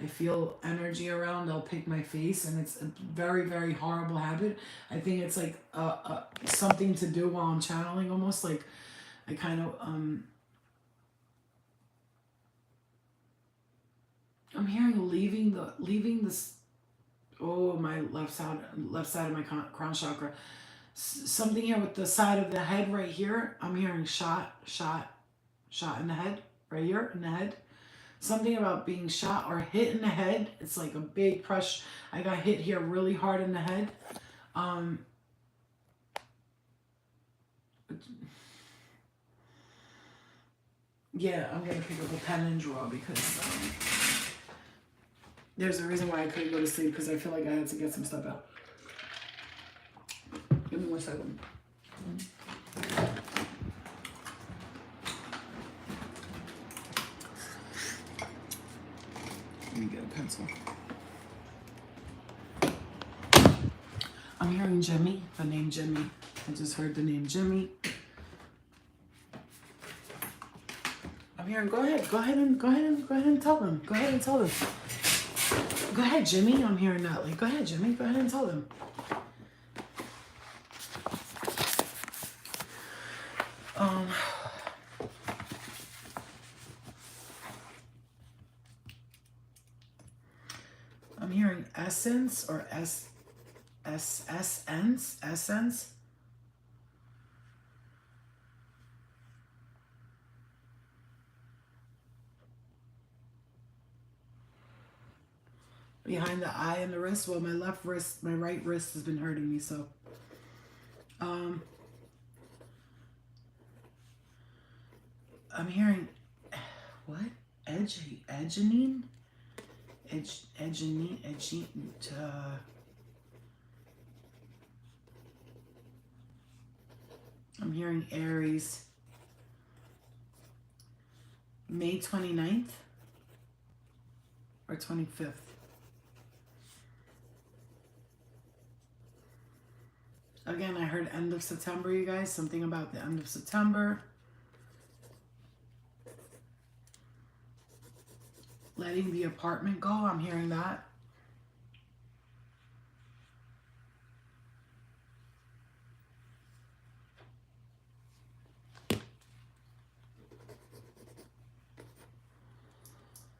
I feel energy around, I'll pick my face, and it's a very, very horrible habit. I think it's like something to do while I'm channeling, almost like I kind of I'm hearing leaving this. Oh, my left side of my crown chakra. Something here with the side of the head right here. I'm hearing shot in the head, right here in the head. Something about being shot or hit in the head. It's like a big crush. I got hit here really hard in the head. Yeah, I'm gonna pick up a pen and draw because there's a reason why I couldn't go to sleep, because I feel like I had to get some stuff out. Give me 1 second. Let me get a pencil. I'm hearing Jimmy, the name Jimmy. I just heard the name Jimmy. I'm hearing, go ahead and tell them. Go ahead and tell them. Go ahead, Jimmy. I'm hearing that. Like, go ahead, Jimmy. Go ahead and tell them. I'm hearing essence or essence. Behind the eye and the wrist. Well, my right wrist has been hurting me, so. I'm hearing, what? Edgenine? I'm hearing Aries. May 29th or 25th? Again, I heard end of September, you guys. Something about the end of September. Letting the apartment go. I'm hearing that.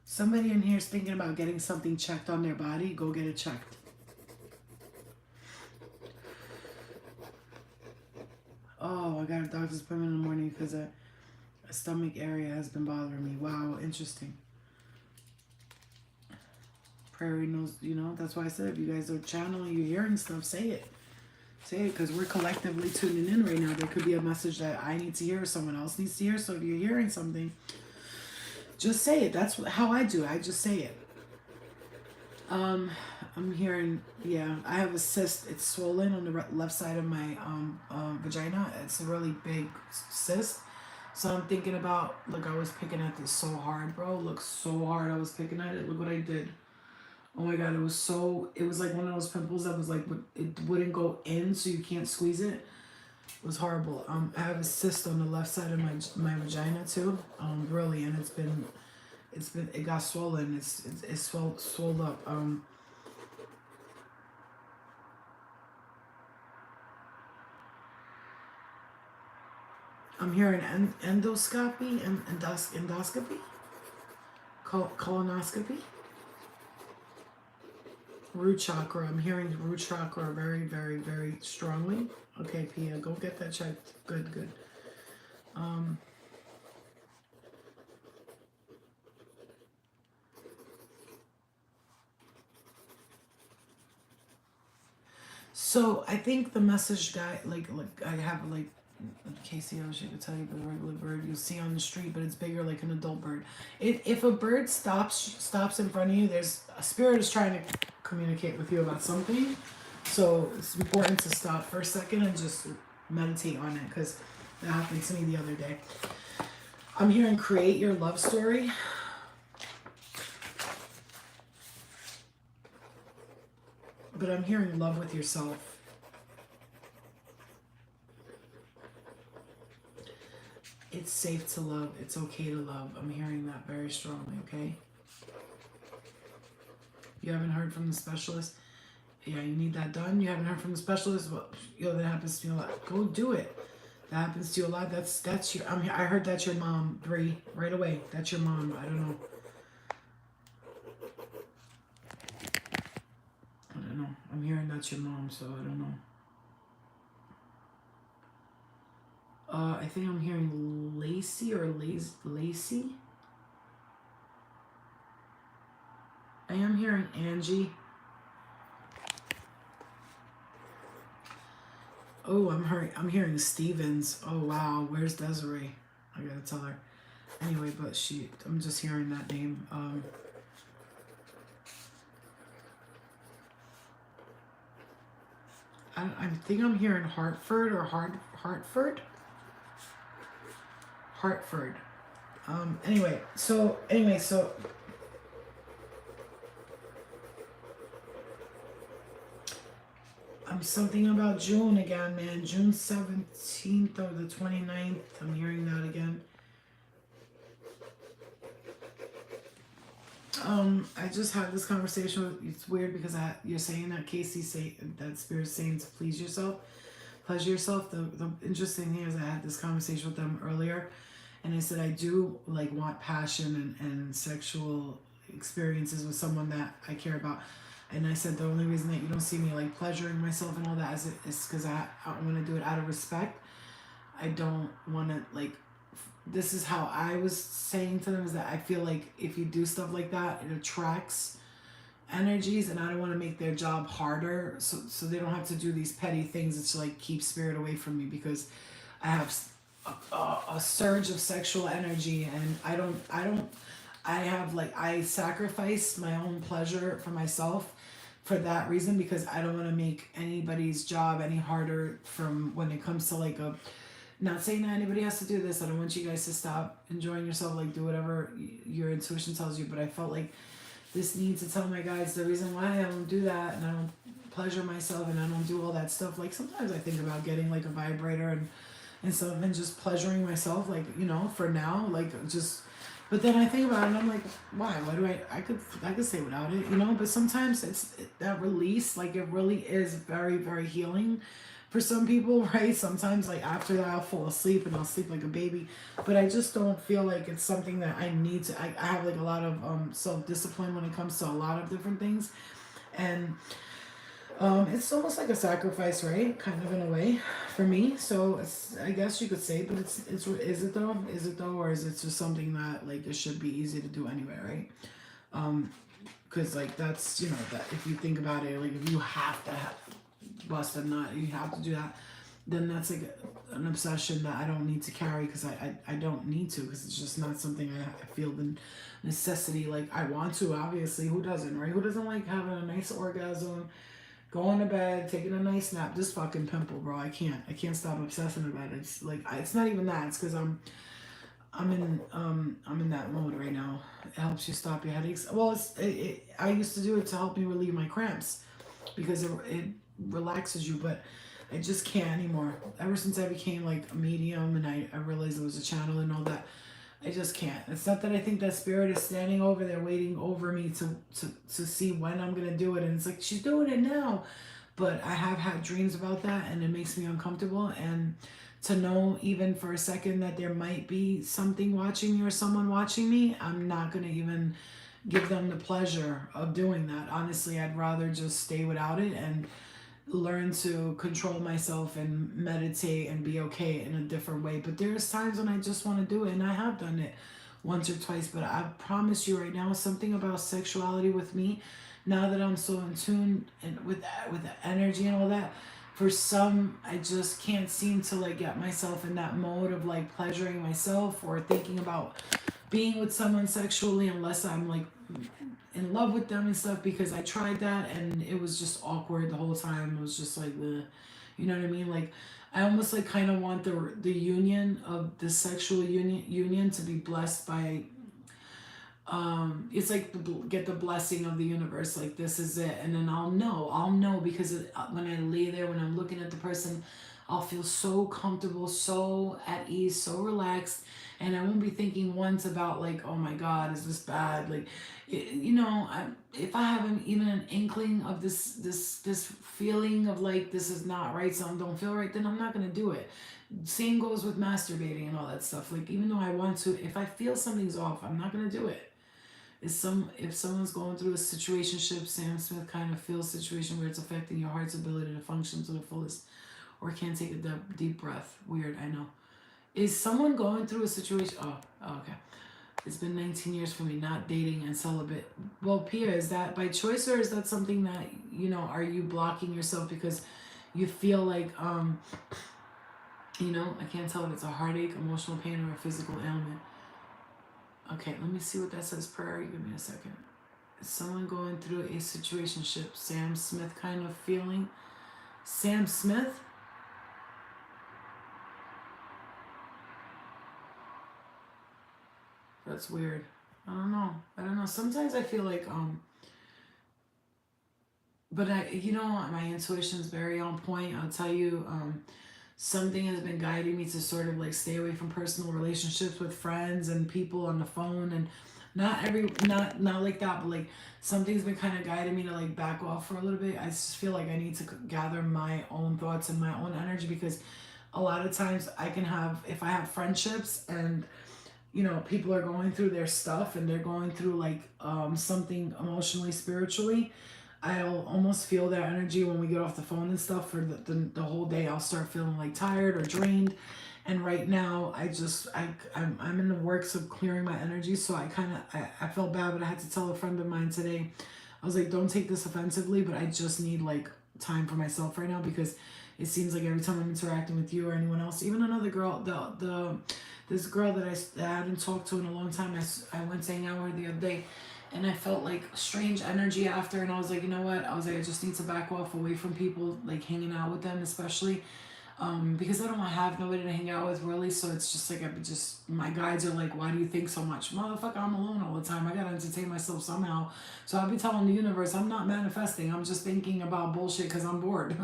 Somebody in here is thinking about getting something checked on their body. Go get it checked. Oh, I got a doctor's appointment in the morning because My stomach area has been bothering me. Wow, interesting. Prairie knows, you know, that's why I said if you guys are channeling, you're hearing stuff, say it. Say it, because we're collectively tuning in right now. There could be a message that I need to hear, or someone else needs to hear. So if you're hearing something, just say it. That's how I do it. I just say it. I'm hearing, yeah, I have a cyst. It's swollen on the left side of my vagina. It's a really big cyst. So I'm thinking about, look, I was picking at this so hard, bro. Look, so hard I was picking at it. Look what I did. Oh my God, it was like one of those pimples that was like, it wouldn't go in, so you can't squeeze it. It was horrible. I have a cyst on the left side of my vagina too. Really, and it got swollen. It's swelled up. I'm hearing endoscopy and endoscopy, colonoscopy. Root chakra. I'm hearing the root chakra very, very, very strongly. Okay, Pia, go get that checked. Good, good. So I think the message guy, like I have like Casey, I wish I could tell you the regular bird you see on the street, but it's bigger like an adult bird. If a bird stops in front of you, there's a spirit is trying to communicate with you about something. So it's important to stop for a second and just meditate on it, because that happened to me the other day. I'm hearing create your love story. But I'm hearing love with yourself. It's safe to love. It's okay to love. I'm hearing that very strongly, okay? You haven't heard from the specialist? Yeah, you need that done. You haven't heard from the specialist? Well, yo, that happens to you a lot. Go do it. That happens to you a lot. That's your. I heard that's your mom, Bree, right away. That's your mom. I don't know. I don't know. I'm hearing that's your mom, so I don't know. I think I'm hearing Lacey or Lacey. I am hearing Angie. Oh, I'm hearing Stevens. Oh wow, where's Desiree? I gotta tell her. Anyway, but I'm just hearing that name. I think I'm hearing Hartford or Hartford. Hartford. Anyway, so something about June again, man. June 17th or the 29th. I'm hearing that again. I just had this conversation with, it's weird because you're saying that Casey that spirit's saying to pleasure yourself. The interesting thing is I had this conversation with them earlier, and I said I do like want passion and sexual experiences with someone that I care about. And I said the only reason that you don't see me like pleasuring myself and all that is because I want to do it out of respect. I don't want to like. This is how I was saying to them, is that I feel like if you do stuff like that, it attracts energies, and I don't want to make their job harder, so they don't have to do these petty things that to like keep spirit away from me, because I have a surge of sexual energy, and I sacrifice my own pleasure for myself for that reason, because I don't want to make anybody's job any harder from when it comes to like a. Not saying that anybody has to do this. I don't want you guys to stop enjoying yourself. Like, do whatever your intuition tells you. But I felt like this need to tell my guides the reason why I don't do that, and I don't pleasure myself, and I don't do all that stuff. Like, sometimes I think about getting like a vibrator and stuff, and just pleasuring myself, like, you know, for now, like just. But then I think about it, and I'm like, why? Why do I could say without it, you know? But sometimes that release, like, it really is very, very healing. For some people, right? Sometimes, like, after that, I'll fall asleep and I'll sleep like a baby. But I just don't feel like it's something that I need to. I have, like, a lot of self-discipline when it comes to a lot of different things. And It's almost like a sacrifice, right? Kind of in a way, for me. So it's, I guess you could say, but it's is it though? Is it though, or is it just something that like it should be easy to do anyway, right? Because like that's, you know, that if you think about it, like if you have to have bust a nut, you have to do that, then that's like an obsession that I don't need to carry, because I don't need to, because it's just not something I feel the necessity, like I want to, obviously. Who doesn't, right? Who doesn't like having a nice orgasm, going to bed, taking a nice nap? This fucking pimple, bro, I can't stop obsessing about it. It's like, it's not even that, it's because I'm in that mode right now. It helps you stop your headaches. Well, I used to do it to help me relieve my cramps, because it relaxes you, but I just can't anymore. Ever since I became like a medium and I realized it was a channel and all that, I just can't. It's not that I think that spirit is standing over there waiting over me to see when I'm gonna do it, and it's like she's doing it now. But I have had dreams about that, and it makes me uncomfortable. And to know even for a second that there might be something watching me or someone watching me, I'm not gonna even give them the pleasure of doing that. Honestly, I'd rather just stay without it and learn to control myself and meditate and be okay in a different way. But there's times when I just want to do it, and I have done it once or twice. But I promise you right now, something about sexuality with me, now that I'm so in tune and with the energy and all that, for some, I just can't seem to like get myself in that mode of like pleasuring myself or thinking about being with someone sexually, unless I'm like in love with them and stuff, because I tried that and it was just awkward the whole time. It was just like, ugh. You know what I mean? Like, I almost like kind of want the union of the sexual union to be blessed by, it's like get the blessing of the universe, like this is it, and then I'll know because when I lay there, when I'm looking at the person, I'll feel so comfortable, so at ease, so relaxed, and I won't be thinking once about like, oh my god, is this bad, like if I have even an inkling of this feeling of like this is not right, something don't feel right, then I'm not gonna do it. Same goes with masturbating and all that stuff. Like, even though I want to, if I feel something's off, I'm not gonna do it. If someone's going through a situationship, Sam Smith kind of feels situation where it's affecting your heart's ability to function to the fullest, or can't take a deep breath. Weird, I know. Is someone going through a situation? Oh, okay. It's been 19 years for me, not dating and celibate. Well, Pia, is that by choice, or is that something that, are you blocking yourself because you feel like, I can't tell if it's a heartache, emotional pain, or a physical ailment. Okay, let me see what that says. Prayer, give me a second. Is someone going through a situationship? Sam Smith kind of feeling? Sam Smith? That's weird. I don't know. Sometimes I feel like, but my intuition is very on point. I'll tell you, something has been guiding me to sort of like stay away from personal relationships with friends and people on the phone, and not like that, but like something's been kind of guiding me to like back off for a little bit. I just feel like I need to gather my own thoughts and my own energy, because a lot of times if I have friendships and people are going through their stuff and they're going through like something emotionally, spiritually, I'll almost feel their energy when we get off the phone and stuff for the whole day. I'll start feeling like tired or drained. And right now, I'm in the works of clearing my energy. So I felt bad, but I had to tell a friend of mine today. I was like, don't take this offensively, but I just need like time for myself right now, because it seems like every time I'm interacting with you or anyone else, even another girl, this girl that I hadn't talked to in a long time, I went to hang out with her the other day, and I felt like strange energy after, and I was like, you know what? I was like, I just need to back off away from people, like hanging out with them, especially, because I don't have nobody to hang out with really. So it's just like my guides are like, why do you think so much? Motherfucker, I'm alone all the time. I gotta entertain myself somehow. So I'll be telling the universe, I'm not manifesting. I'm just thinking about bullshit because I'm bored,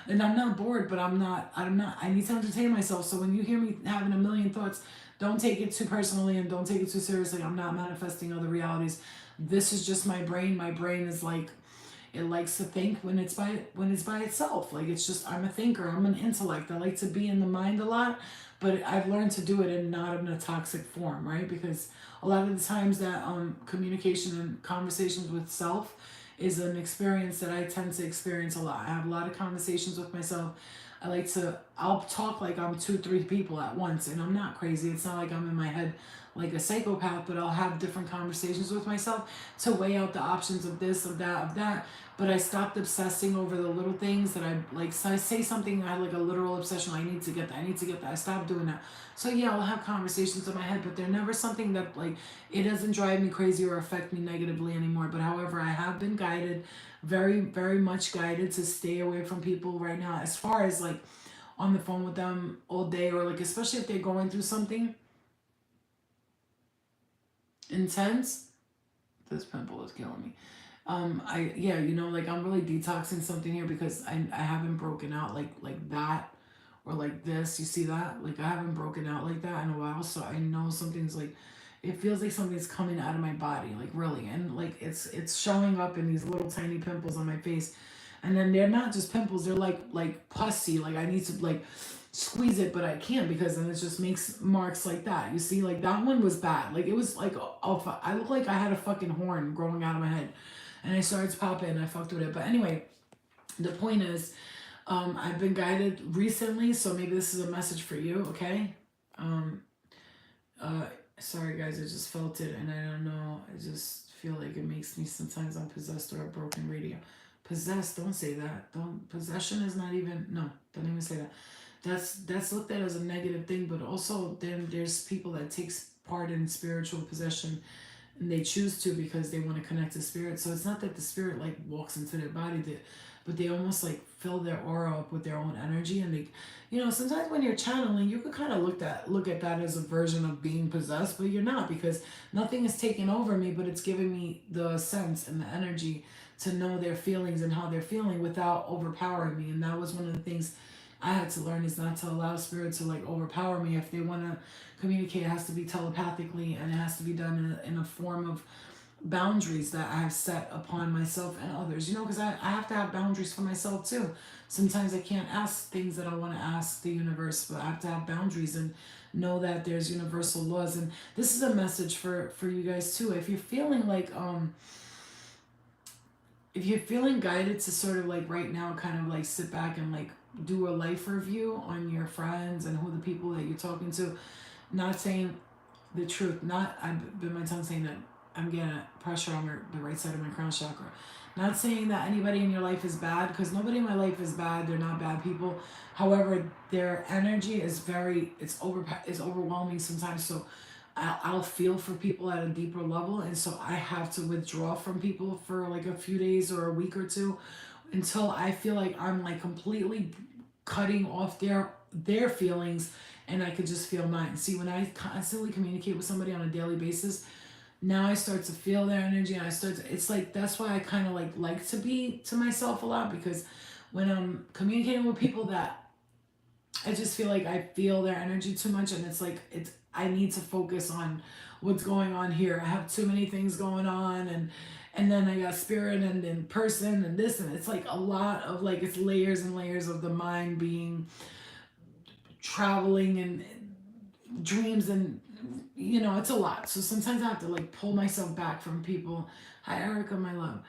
and I'm not bored, but I'm not. I need to entertain myself. So when you hear me having a million thoughts, don't take it too personally and don't take it too seriously. I'm not manifesting other realities. This is just my brain. My brain is like, it likes to think when it's by itself. Like, it's just, I'm a thinker. I'm an intellect. I like to be in the mind a lot, but I've learned to do it in not in a toxic form, right? Because a lot of the times that communication and conversations with self is an experience that I tend to experience a lot. I have a lot of conversations with myself. I'll talk like I'm 2, 3 people at once, and I'm not crazy. It's not like I'm in my head like a psychopath, but I'll have different conversations with myself to weigh out the options of this, of that, of that. But I stopped obsessing over the little things that I like. So I say something, I had like a literal obsession. I need to get that. I need to get that. I stopped doing that. So yeah, I'll have conversations in my head, but they're never something that like it doesn't drive me crazy or affect me negatively anymore. But however, I have been guided, very, very much guided to stay away from people right now. As far as like on the phone with them all day, or like especially if they're going through something intense. This pimple is killing me. Yeah, like I'm really detoxing something here because I haven't broken out like that or like this. You see that? Like I haven't broken out like that in a while, so I know something's like it feels like something's coming out of my body, like really, and like it's showing up in these little tiny pimples on my face, and then they're not just pimples; they're like pussy. Like I need to like squeeze it, but I can't because then it just makes marks like that. You see, like that one was bad. Like it was like I look like I had a fucking horn growing out of my head, and I started to pop it and I fucked with it. But anyway, the point is, I've been guided recently, so maybe this is a message for you. Okay. Um, uh, Sorry guys, I just felt it, and I don't know. I just feel like it makes me sometimes I'm possessed or a broken radio. Possessed? Don't say that. Don't. Possession is not even. No, don't even say that. That's looked at as a negative thing, but also then there's people that takes part in spiritual possession, and they choose to because they want to connect to spirit. So it's not that the spirit like walks into their body, but they almost like fill their aura up with their own energy, and sometimes when you're channeling, you could kind of look at that as a version of being possessed, but you're not, because nothing is taking over me, but it's giving me the sense and the energy to know their feelings and how they're feeling without overpowering me. And that was one of the things I had to learn, is not to allow spirit to like overpower me. If they want to communicate, it has to be telepathically, and it has to be done in a form of boundaries that I have set upon myself and others. Because I have to have boundaries for myself too. Sometimes I can't ask things that I want to ask the universe, but I have to have boundaries and know that there's universal laws. And this is a message for you guys too. If you're feeling like if you're feeling guided to sort of like right now kind of like sit back and like do a life review on your friends and who the people that you're talking to, not saying the truth, I've been my tongue saying that I'm getting pressure on the right side of my crown chakra. Not saying that anybody in your life is bad, because nobody in my life is bad. They're not bad people. However, their energy is it's overwhelming sometimes. So I'll feel for people at a deeper level, and so I have to withdraw from people for like a few days or a week or two until I feel like I'm like completely cutting off their feelings, and I could just feel mine. See, when I constantly communicate with somebody on a daily basis, now I start to feel their energy, and it's like, that's why I kind of like to be to myself a lot, because when I'm communicating with people that I just feel like I feel their energy too much, and it's like I need to focus on what's going on here. I have too many things going on, and then I got spirit and then person and this, and it's like a lot of like, it's layers and layers of the mind being traveling and dreams, and it's a lot. So sometimes I have to like pull myself back from people. Hi Erica, my love.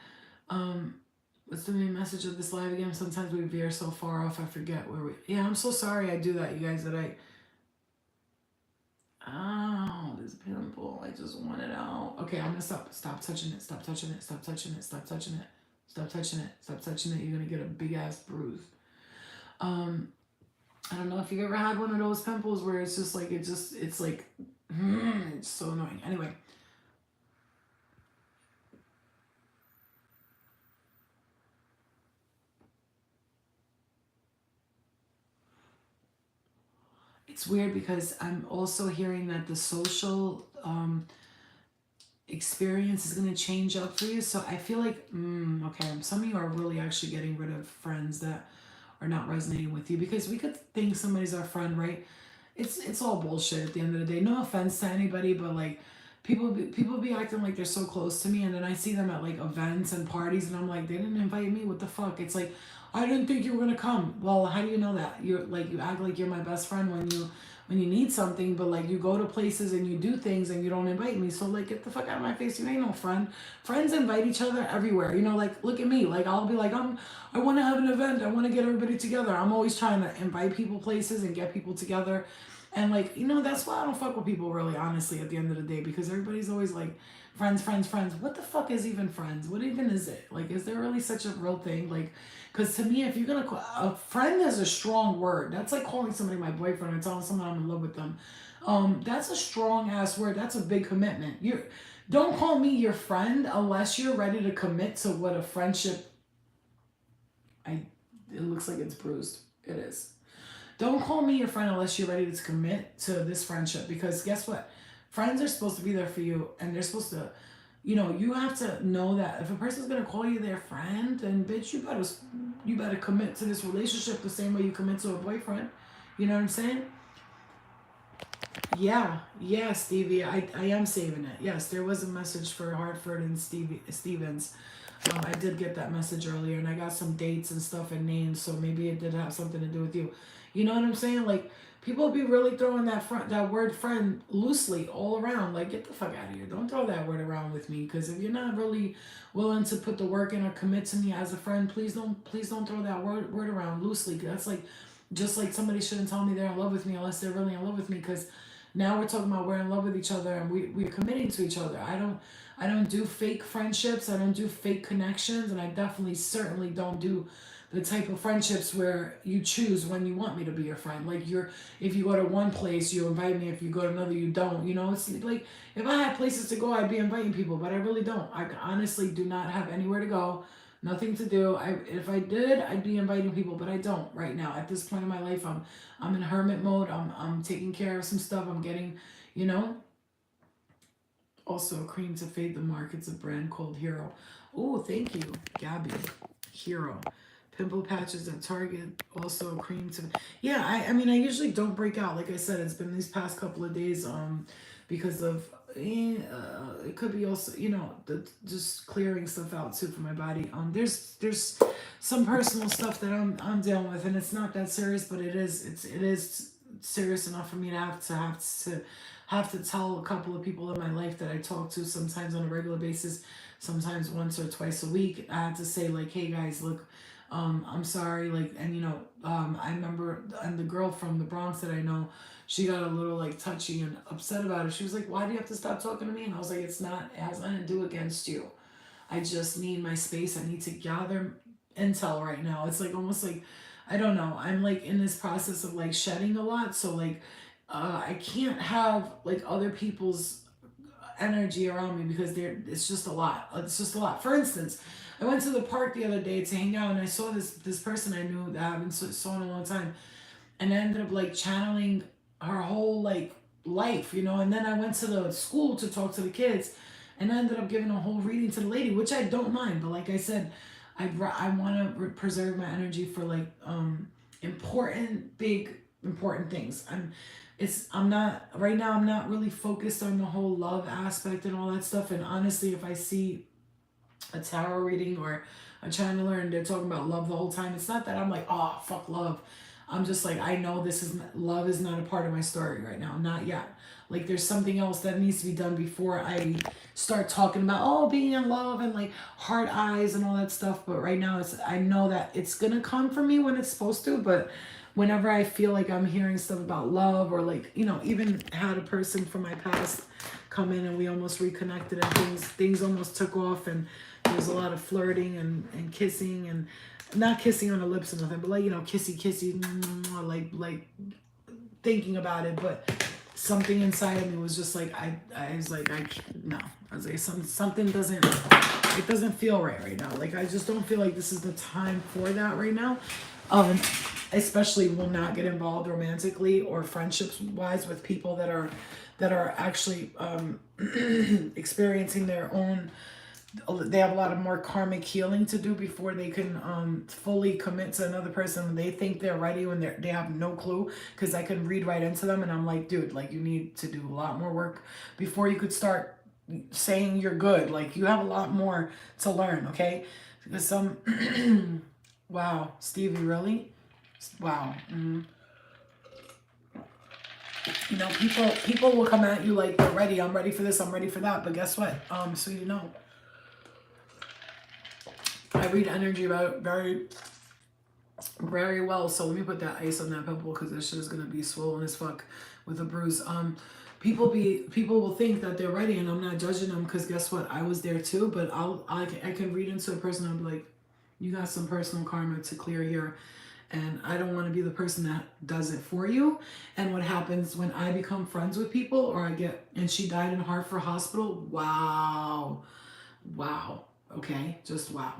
What's the main message of this live again? Sometimes we veer so far off I forget where we. Yeah, I'm so sorry I do that, you guys. Oh, this pimple, I just want it out. Okay, I'm gonna stop touching it, stop touching it, stop touching it, stop touching it, stop touching it, stop touching it. You're gonna get a big ass bruise. I don't know if you ever had one of those pimples where it's just like, it's like, it's so annoying. Anyway. It's weird because I'm also hearing that the social experience is going to change up for you. So I feel like, okay, some of you are really actually getting rid of friends that are not resonating with you, because we could think somebody's our friend, right? It's all bullshit at the end of the day. No offense to anybody, but like people be acting like they're so close to me, and then I see them at like events and parties, and I'm like, they didn't invite me. What the fuck? It's like, I didn't think you were gonna come. Well, how do you know that? You act like you're my best friend when you need something, but like you go to places and you do things and you don't invite me. So like, get the fuck out of my face. You ain't no friend. Friends invite each other everywhere. You know, like look at me. Like I'll be like, I want to have an event. I want to get everybody together. I'm always trying to invite people places and get people together. And like, you know, that's why I don't fuck with people really, honestly, at the end of the day, because everybody's always like, friends, friends, friends. What the fuck is even friends? What even is it? Like, is there really such a real thing? Like, because to me, if you're gonna call a friend is a strong word. That's like calling somebody my boyfriend or telling someone I'm in love with them. That's a strong ass word. That's a big commitment. You don't call me your friend unless you're ready to commit to what a friendship. It looks like it's bruised. It is. Don't call me your friend unless you're ready to commit to this friendship, because guess what? Friends are supposed to be there for you, and they're supposed to, you know, you have to know that if a person's gonna call you their friend, then bitch, you better commit to this relationship the same way you commit to a boyfriend. You know what I'm saying? Yeah, Stevie, I am saving it. Yes, there was a message for Hartford and Stevens. I did get that message earlier, and I got some dates and stuff and names, so maybe it did have something to do with you. You know what I'm saying? Like, people be really throwing that word friend loosely all around. Like, get the fuck out of here. Don't throw that word around with me, because if you're not really willing to put the work in or commit to me as a friend, please don't throw that word around loosely. That's like, just like somebody shouldn't tell me they're in love with me unless they're really in love with me, because now we're talking about we're in love with each other and we're committing to each other. I don't do fake friendships. I don't do fake connections, and I definitely certainly don't do the type of friendships where you choose when you want me to be your friend. Like, if you go to one place, you invite me. If you go to another, you don't. You know, it's like, if I had places to go, I'd be inviting people, but I really don't. I honestly do not have anywhere to go, nothing to do. If I did, I'd be inviting people, but I don't right now. At this point in my life, I'm in hermit mode. I'm taking care of some stuff. I'm getting, you know. Also, a cream to fade the mark. It's a brand called Hero. Oh, thank you, Gabby. Hero. Pimple patches at Target. Also, a cream to. Yeah, I mean, I usually don't break out. Like I said, it's been these past couple of days because of. It could be also, you know, just clearing stuff out too for my body. There's some personal stuff that I'm dealing with, and it's not that serious, but it is serious enough for me to have to tell a couple of people in my life that I talk to sometimes on a regular basis, sometimes once or twice a week. I had to say, like, hey guys, look, I'm sorry, like, and you know, I remember, and the girl from the Bronx that I know, she got a little like touchy and upset about it. She was like, why do you have to stop talking to me? And I was like, it has nothing to do against you. I just need my space. I need to gather intel right now. It's like almost like, I don't know. I'm like in this process of like shedding a lot. So like, I can't have like other people's energy around me, because it's just a lot. It's just a lot. For instance, I went to the park the other day to hang out, and I saw this person I knew that I haven't saw in a long time, and I ended up like channeling her whole like life, you know. And then I went to the school to talk to the kids, and I ended up giving a whole reading to the lady, which I don't mind. But like I said, I want to preserve my energy for like important things. I'm not right now. I'm not really focused on the whole love aspect and all that stuff. And honestly, if I see a tarot reading or a channeler and they're talking about love the whole time, it's not that I'm like, oh fuck love. I'm just like, I know love is not a part of my story right now, not yet. Like, there's something else that needs to be done before I start talking about being in love and like heart eyes and all that stuff. But right now, I know that it's gonna come for me when it's supposed to. But whenever I feel like I'm hearing stuff about love, or like, you know, even had a person from my past come in and we almost reconnected, and things almost took off, and there's a lot of flirting and kissing, and not kissing on the lips or nothing, but like, you know, kissy, like thinking about it. But something inside of me was just like, I was like, no. I was like, something it doesn't feel right now. Like, I just don't feel like this is the time for that right now. Especially will not get involved romantically or friendships wise with people that are actually experiencing their own. They have a lot of more karmic healing to do before they can fully commit to another person. They think they're ready when they have no clue, because I can read right into them, and I'm like, dude, like, you need to do a lot more work before you could start saying you're good. Like, you have a lot more to learn, okay? Because some wow, Stevie, really? Wow. You know, people will come at you like they're ready. I'm ready for this. I'm ready for that. But guess what? So you know, I read energy about very, very well. So let me put that ice on that pimple because this shit is gonna be swollen as fuck with a bruise. People will think that they're ready, and I'm not judging them because guess what? I was there too. But I can read into a person. I'm like, you got some personal karma to clear here. And I don't want to be the person that does it for you. And what happens when I become friends with people or and she died in Hartford Hospital. Wow. Wow. Okay. Just wow.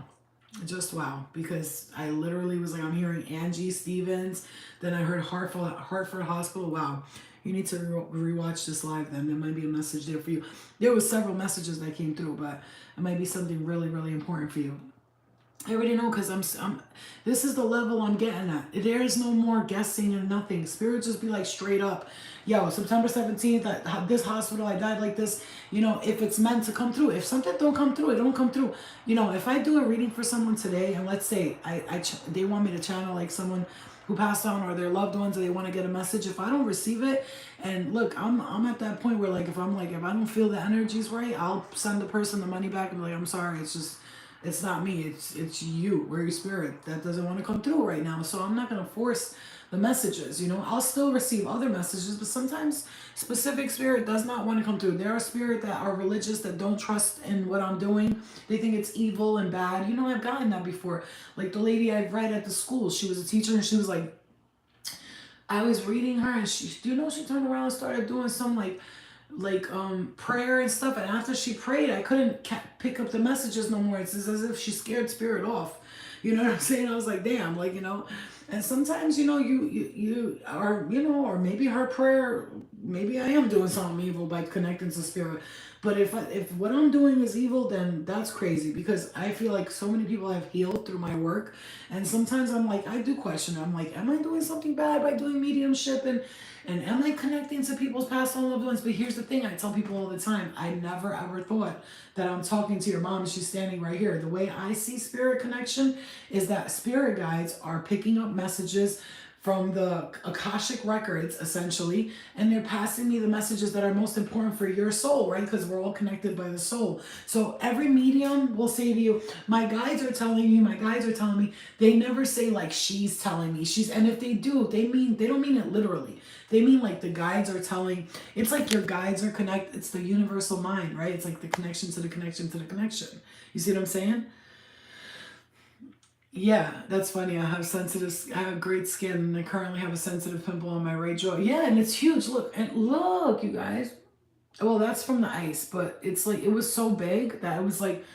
Just wow. Because I literally was like, I'm hearing Angie Stevens. Then I heard Hartford Hospital. Wow. You need to rewatch this live then. There might be a message there for you. There was several messages that came through, but it might be something really, really important for you. I already know because I'm this is the level I'm getting at. There is no more guessing and nothing. Spirit just be like straight up, yo, September 17th at this hospital, I died like this. You know, if it's meant to come through. If something don't come through, it don't come through. You know, if I do a reading for someone today and let's say they want me to channel like someone who passed on or their loved ones or they want to get a message, if I don't receive it, and look, I'm at that point where like if I don't feel the energy's right, I'll send the person the money back and be like, I'm sorry, it's not me, it's you or your spirit that doesn't want to come through right now. So I'm not going to force the messages, you know. I'll still receive other messages, but sometimes specific spirit does not want to come through. There are spirit that are religious that don't trust in what I'm doing. They think it's evil and bad. You know, I've gotten that before. Like the lady I've read at the school, she was a teacher and she was like, I was reading her and she turned around and started doing some prayer and stuff, and after she prayed I couldn't pick up the messages no more. It's as if she scared spirit off, you know what I'm saying? I was like, damn, like, you know. And sometimes, you know, you are, you know, or maybe her prayer, maybe I am doing something evil by connecting to spirit. But if what I'm doing is evil, then that's crazy because I feel like so many people have healed through my work, and sometimes I'm like, I do question. I'm like, am I doing something bad by doing mediumship and am I connecting to people's past and loved ones? But here's the thing, I tell people all the time, I never ever thought that I'm talking to your mom and she's standing right here. The way I see spirit connection is that spirit guides are picking up messages from the Akashic records, essentially, and they're passing me the messages that are most important for your soul, right? Because we're all connected by the soul. So every medium will say to you, my guides are telling me, my guides are telling me. They never say like she's telling me, and if they do, they don't mean it literally. They mean like the guides are telling. It's like your guides are connected. It's the universal mind, right? It's like the connection to the connection to the connection. You see what I'm saying? Yeah, that's funny. I have great skin, and I currently have a sensitive pimple on my right jaw. Yeah, and it's huge. Look, you guys. Well, that's from the ice, but it's like, it was so big that it was like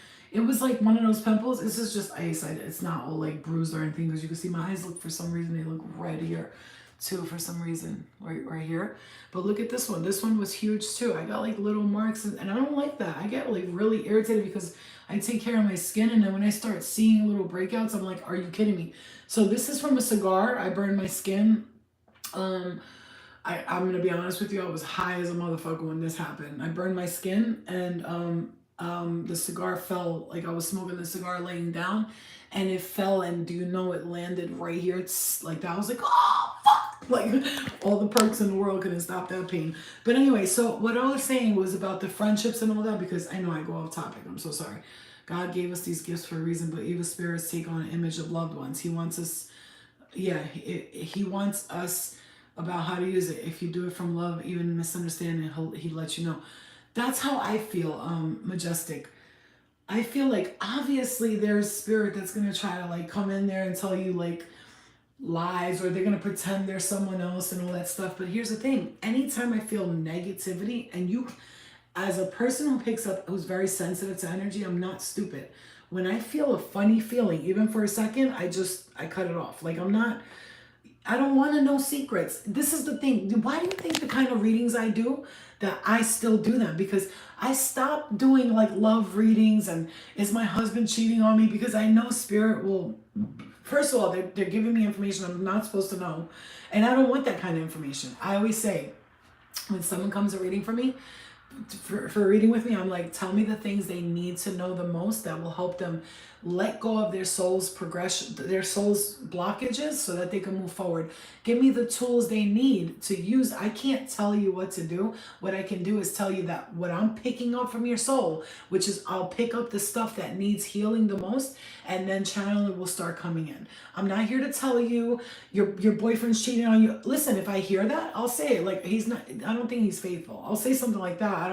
one of those pimples. This is just ice. It's not all like bruised or anything, because you can see my eyes look, for some reason, they look red here too, for some reason, right here. But look at this one. This one was huge too. I got like little marks, and I don't like that. I get like really irritated because I take care of my skin, and then when I start seeing little breakouts, I'm like, are you kidding me? So this is from a cigar. I burned my skin. I'm gonna be honest with you, I was high as a motherfucker when this happened. I burned my skin, and the cigar fell, like I was smoking the cigar laying down, and it fell, and do you know, it landed right here. It's like that. I was like, oh fuck. Like all the perks in the world couldn't stop that pain. But anyway, so what I was saying was about the friendships and all that, because I know I go off topic. I'm so sorry. God gave us these gifts for a reason, but evil spirits take on an image of loved ones. He wants us, he wants us about how to use it. If you do it from love, even misunderstanding, he let you know. That's how I feel, Majestic. I feel like obviously there's spirit that's gonna try to like come in there and tell you like lies, or they're gonna pretend they're someone else and all that stuff. But here's the thing: anytime I feel negativity, and you, as a person who picks up, who's very sensitive to energy, I'm not stupid. When I feel a funny feeling, even for a second, I cut it off. Like I don't want to know secrets. This is the thing. Why do you think the kind of readings I do, that I still do them? Because I stopped doing like love readings and is my husband cheating on me? Because I know spirit will, first of all, they're giving me information I'm not supposed to know. And I don't want that kind of information. I always say, when someone comes a reading for me, for reading with me, I'm like, tell me the things they need to know the most that will help them let go of their soul's progression, their soul's blockages, so that they can move forward. Give me the tools they need to use. I can't tell you what to do. What I can do is tell you that what I'm picking up from your soul, which is I'll pick up the stuff that needs healing the most, and then channeling will start coming in. I'm not here to tell you your boyfriend's cheating on you. Listen, if I hear that, I'll say it. Like, he's not, I don't think he's faithful. I'll say something like that. I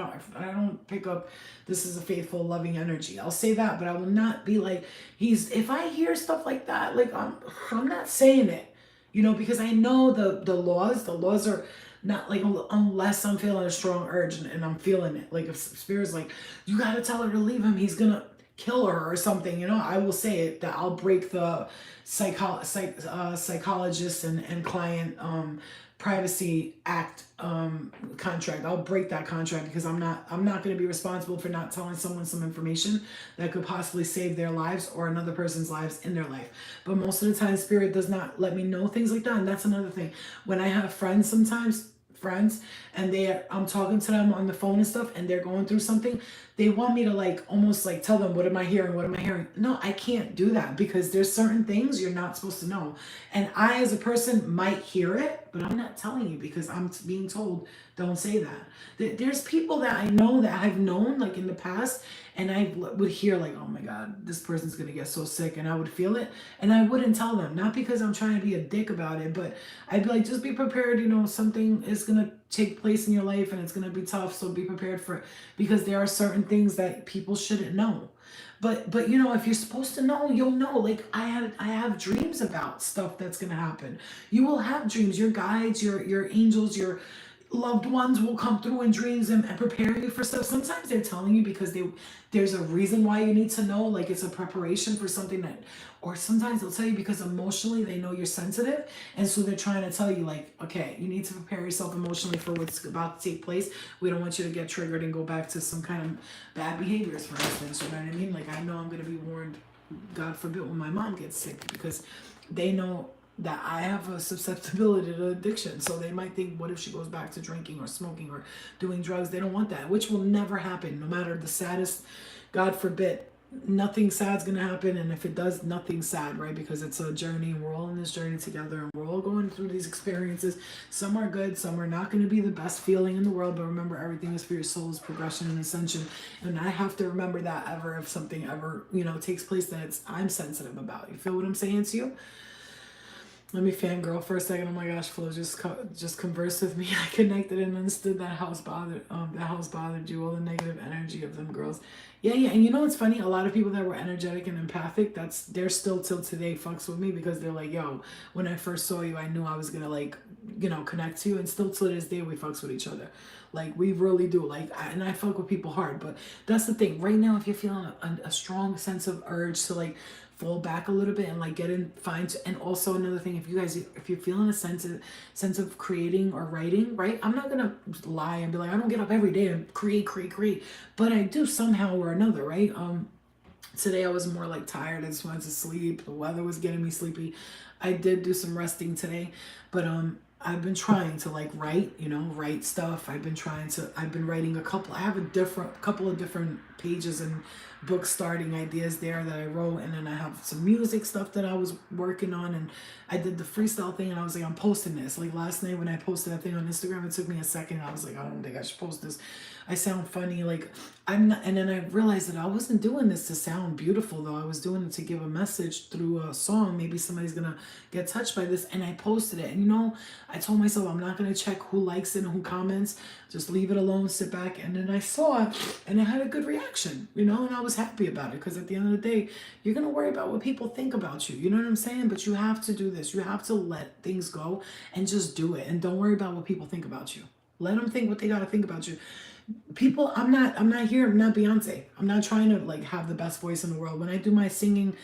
don't pick up this is a faithful, loving energy. I'll say that, but I will not be like, if I hear stuff like that, like, I'm not saying it, because I know the laws are not like, unless I'm feeling a strong urge and I'm feeling it. Like, if spirit's like, you got to tell her to leave him, he's gonna kill her or something, I will say it, that I'll break the psychologist and client privacy act contract. I'll break that contract, because I'm not going to be responsible for not telling someone some information that could possibly save their lives or another person's lives in their life. But most of the time, spirit does not let me know things like that. And that's another thing. When I have friends, and I'm talking to them on the phone and stuff, and they're going through something, they want me to like almost like tell them, what am I hearing? No, I can't do that, because there's certain things you're not supposed to know. And I, as a person, might hear it, but I'm not telling you, because I'm being told, don't say that. There's people that I know, that I've known like in the past, and I would hear like, oh my God, this person's gonna get so sick, and I would feel it, and I wouldn't tell them, not because I'm trying to be a dick about it, but I'd be like, just be prepared, something is gonna take place in your life, and it's gonna be tough, so be prepared for it, because there are certain things that people shouldn't know. But if you're supposed to know, you'll know. Like, I have dreams about stuff that's gonna happen. You will have dreams. Your guides, your angels, your loved ones will come through in dreams and prepare you for stuff. Sometimes they're telling you because there's a reason why you need to know, like it's a preparation for something or sometimes they'll tell you because emotionally they know you're sensitive, and so they're trying to tell you like, okay, you need to prepare yourself emotionally for what's about to take place. We don't want you to get triggered and go back to some kind of bad behaviors, for instance. You know what I mean? Like, I know I'm going to be warned, God forbid, when my mom gets sick, because they know that I have a susceptibility to addiction. So they might think, what if she goes back to drinking or smoking or doing drugs? They don't want that, which will never happen, no matter the saddest, God forbid. Nothing sad's gonna happen, and if it does, nothing sad, right? Because it's a journey, and we're all in this journey together, and we're all going through these experiences. Some are good, some are not going to be the best feeling in the world, but remember, everything is for your soul's progression and ascension. And I have to remember that if something ever takes place that I'm sensitive about. You feel what I'm saying to you? Let me fangirl for a second. Oh my gosh, Flo just conversed with me. I connected and understood that house bothered you, all the negative energy of them girls. Yeah, and it's funny, a lot of people that were energetic and empathic, they're still till today fucks with me, because they're like, yo, when I first saw you, I knew I was gonna like, connect to you, and still to this day we fucks with each other. Like, we really do. Like, and I fuck with people hard, but that's the thing. Right now, if you're feeling a strong sense of urge to like fall back a little bit and like and also another thing, if you're feeling a sense of creating or writing, right? I'm not gonna lie and be like, I don't get up every day and create, but I do somehow or another, right? Today I was more like tired. I just wanted to sleep. The weather was getting me sleepy. I did do some resting today, but I've been trying to like write stuff. I've been writing I have a couple of different pages and book starting ideas there that I wrote, and then I have some music stuff that I was working on, and I did the freestyle thing, and I was like, I'm posting this. Like, last night when I posted that thing on Instagram, it took me a second. I was like, I don't think I should post this. I sound funny, like I'm not. And then I realized that I wasn't doing this to sound beautiful, though. I was doing it to give a message through a song. Maybe somebody's gonna get touched by this, and I posted it. And I told myself I'm not gonna check who likes it and who comments. Just leave it alone, sit back. And then I saw it, and I had a good reaction, and I was happy about it, because at the end of the day, you're gonna worry about what people think about you. You know what I'm saying? But you have to do this. You have to let things go and just do it, and don't worry about what people think about you. Let them think what they gotta think about you. People, I'm not Beyonce. I'm not trying to like have the best voice in the world. When I do my singing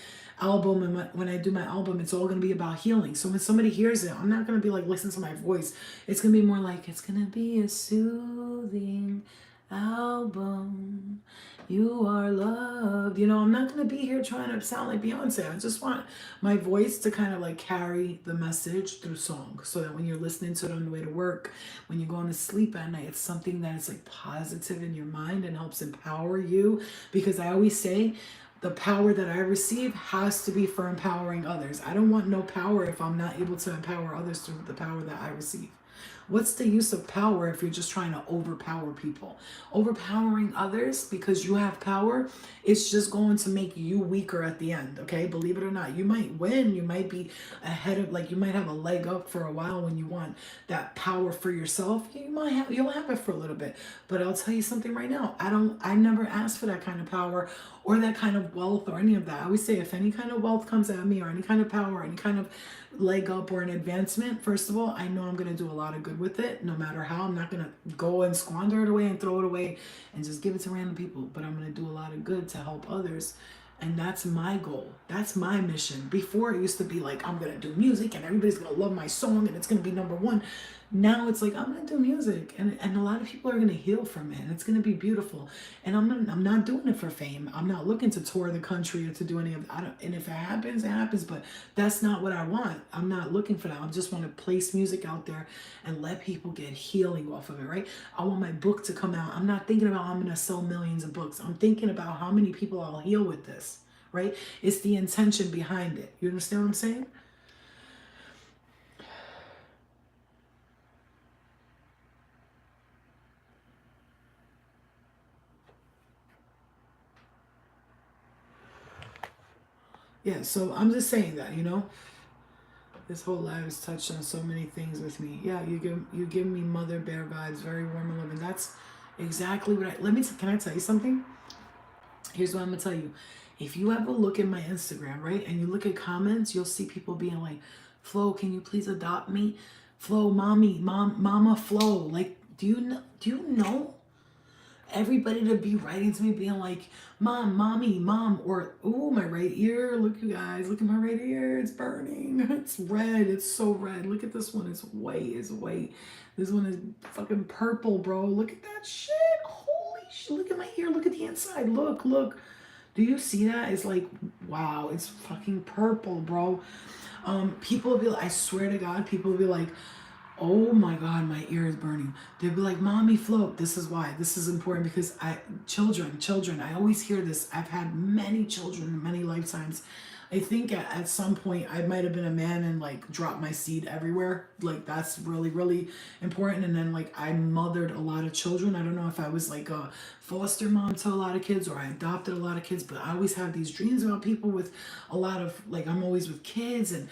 album and when I do my album, it's all going to be about healing. So when somebody hears it, I'm not going to be like, listen to my voice. It's going to be more like, it's going to be a soothing album. You are loved. You know, I'm not going to be here trying to sound like Beyonce. I just want my voice to kind of like carry the message through song so that when you're listening to it on the way to work, when you're going to sleep at night, it's something that is like positive in your mind and helps empower you. Because I always say, the power that I receive has to be for empowering others. I don't want no power if I'm not able to empower others through the power that I receive. What's the use of power if you're just trying to overpower people? Overpowering others because you have power, it's just going to make you weaker at the end, okay? Believe it or not, you might win, you might be ahead of, like, you might have a leg up for a while when you want that power for yourself. You'll have it for a little bit. But I'll tell you something right now. I never asked for that kind of power or that kind of wealth or any of that. I always say if any kind of wealth comes at me or any kind of power, any kind of leg up or an advancement, first of all, I know I'm going to do a lot of good with it no matter how. I'm not going to go and squander it away and throw it away and just give it to random people, but I'm going to do a lot of good to help others. And that's my goal. That's my mission. Before it used to be like, I'm going to do music and everybody's going to love my song and it's going to be number one. Now it's like, I'm going to do music and a lot of people are going to heal from it and it's going to be beautiful. And I'm not doing it for fame. I'm not looking to tour the country or to do any of that. And if it happens, it happens, but that's not what I want. I'm not looking for that. I just want to place music out there and let people get healing off of it, right? I want my book to come out. I'm not thinking about I'm going to sell millions of books. I'm thinking about how many people I'll heal with this, right? It's the intention behind it. You understand what I'm saying? Yeah, so I'm just saying that, you know, this whole life has touched on so many things with me. Yeah, you give me mother bear vibes, very warm and loving. That's exactly what can I tell you something? Here's what I'm gonna tell you. If you ever look at my Instagram, right, and you look at comments, you'll see people being like, Flo, can you please adopt me? Flo, mommy, mama Flo. Like, do you know everybody to be writing to me being like, mom, mommy, mom, or, oh, my right ear, look, you guys, look at my right ear, it's burning, it's red, it's so red, look at this one, it's white, this one is fucking purple, bro, look at that shit, holy shit, look at my ear, look at the inside, look, do you see that? It's like, wow, it's fucking purple, bro. People will be like, I swear to God, people will be like, oh my God, my ear is burning. They'd be like, mommy float. This is why. This is important because children, I always hear this. I've had many children in many lifetimes. I think at some point I might have been a man and like dropped my seed everywhere. Like that's really, really important. And then like I mothered a lot of children. I don't know if I was like a foster mom to a lot of kids or I adopted a lot of kids, but I always have these dreams about people with a lot of like, I'm always with kids and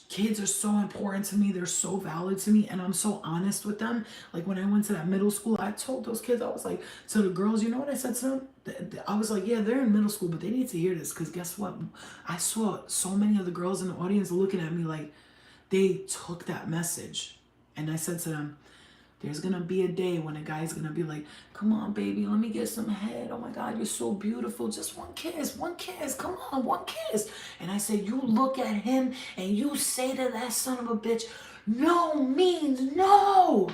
kids are so important to me. They're so valid to me and I'm so honest with them. Like when I went to that middle school, I told those kids, I was like, to the girls, you know what I said to them? I was like, yeah, they're in middle school, but they need to hear this because guess what? I saw so many of the girls in the audience looking at me like they took that message. And I said to them, there's going to be a day when a guy's going to be like, come on, baby, let me get some head. Oh my God, you're so beautiful. Just one kiss. Come on, one kiss. And I said, you look at him and you say to that son of a bitch, no means no.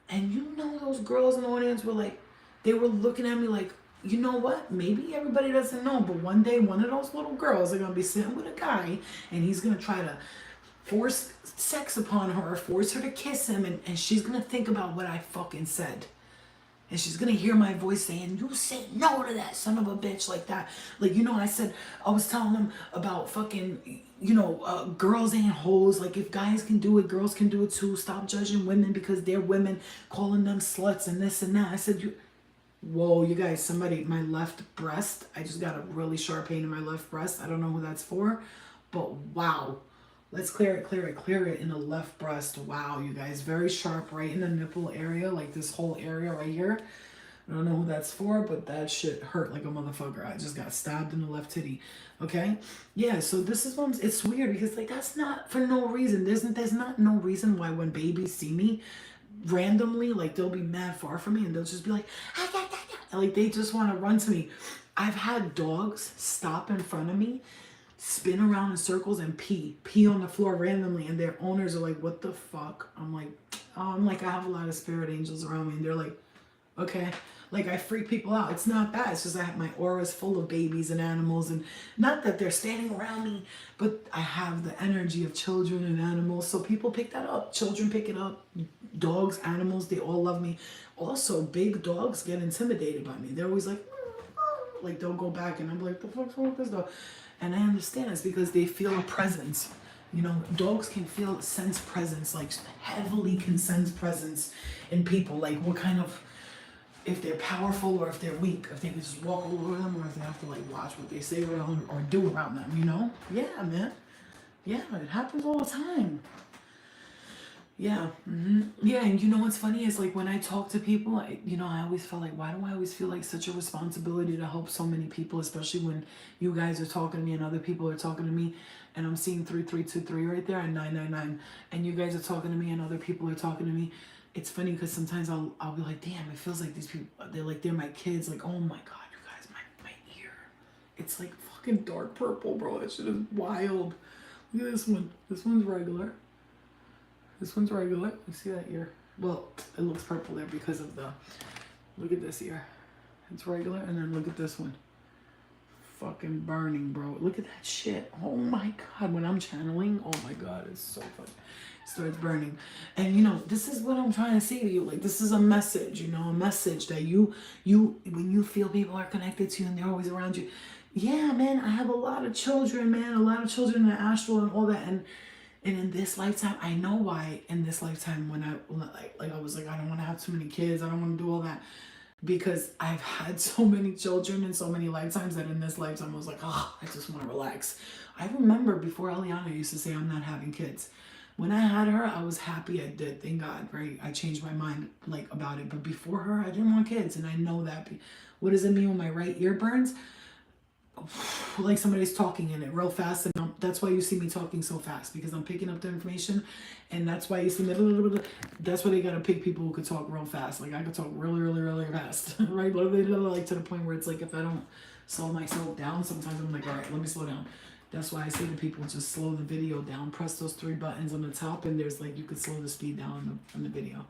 And you know those girls in the audience were like, they were looking at me like, you know what? Maybe everybody doesn't know, but one day one of those little girls are going to be sitting with a guy and he's going to try to force sex upon her, force her to kiss him, and she's going to think about what I fucking said. And she's going to hear my voice saying, you say no to that son of a bitch like that. Like, you know, I was telling them about fucking, you know, girls ain't hoes. Like, if guys can do it, girls can do it too. Stop judging women because they're women, calling them sluts and this and that. I said, whoa, you guys, my left breast, I just got a really sharp pain in my left breast. I don't know who that's for, but wow. Let's clear it in the left breast. Wow, you guys, very sharp right in the nipple area, like this whole area right here. I don't know who that's for, but that shit hurt like a motherfucker. I just got stabbed in the left titty. Okay? Yeah, so this is it's weird because like that's not for no reason. There's not no reason why when babies see me randomly, like they'll be mad far from me and they'll just be like, ah, ah, ah, ah. Like they just want to run to me. I've had dogs stop in front of me, spin around in circles and pee on the floor randomly, and their owners are like, what the fuck? I'm like, I have a lot of spirit angels around me, and they're like, okay. Like, I freak people out. It's not that. It's just my aura is full of babies and animals, and not that they're standing around me, but I have the energy of children and animals. So people pick that up. Children pick it up. Dogs, animals, they all love me. Also, big dogs get intimidated by me. They're always like they'll go back, and I'm like, the fuck's wrong with this dog? And I understand it's because they feel a presence. You know, dogs can sense presence, like heavily can sense presence in people. Like what kind of, if they're powerful or if they're weak, if they can just walk over them or if they have to like watch what they say around or do around them, you know? Yeah, man. Yeah, it happens all the time. Yeah. Yeah, and you know what's funny is like when I talk to people, I always felt like, why do I always feel like such a responsibility to help so many people, especially when you guys are talking to me and other people are talking to me, and I'm seeing 3323 right there and 999, and you guys are talking to me and other people are talking to me. It's funny because sometimes I'll be like, damn, it feels like these people, they're my kids. Like, oh my God, you guys, my ear. It's like fucking dark purple, bro. That shit is wild. Look at this one. This one's regular. This one's regular. You see that ear? Well, it looks purple there because of the, look at this ear. It's regular, and then look at this one. Fucking burning, bro. Look at that shit. Oh my God. When I'm channeling, oh my God, it's so funny. It starts burning. And you know, this is what I'm trying to say to you. Like, this is a message, you know, a message that you, when you feel people are connected to you and they're always around you. Yeah, man, I have a lot of children, man. A lot of children in the astral and all that. And in this lifetime, I know why in this lifetime when I was like, I don't want to have too many kids. I don't want to do all that. Because I've had so many children in so many lifetimes that in this lifetime I was like, oh, I just want to relax. I remember before Eliana used to say, I'm not having kids. When I had her, I was happy I did. Thank God, right? I changed my mind like about it. But before her, I didn't want kids. And I know that. What does it mean when my right ear burns? Like somebody's talking in it real fast, and that's why you see me talking so fast, because I'm picking up the information, and that's why you see me. That's why they gotta pick people who could talk real fast. Like I could talk really fast, right? Like to the point where it's like if I don't slow myself down, sometimes I'm like, all right, let me slow down. That's why I say to people, just slow the video down. Press those 3 buttons on the top, and there's like you could slow the speed down on the video.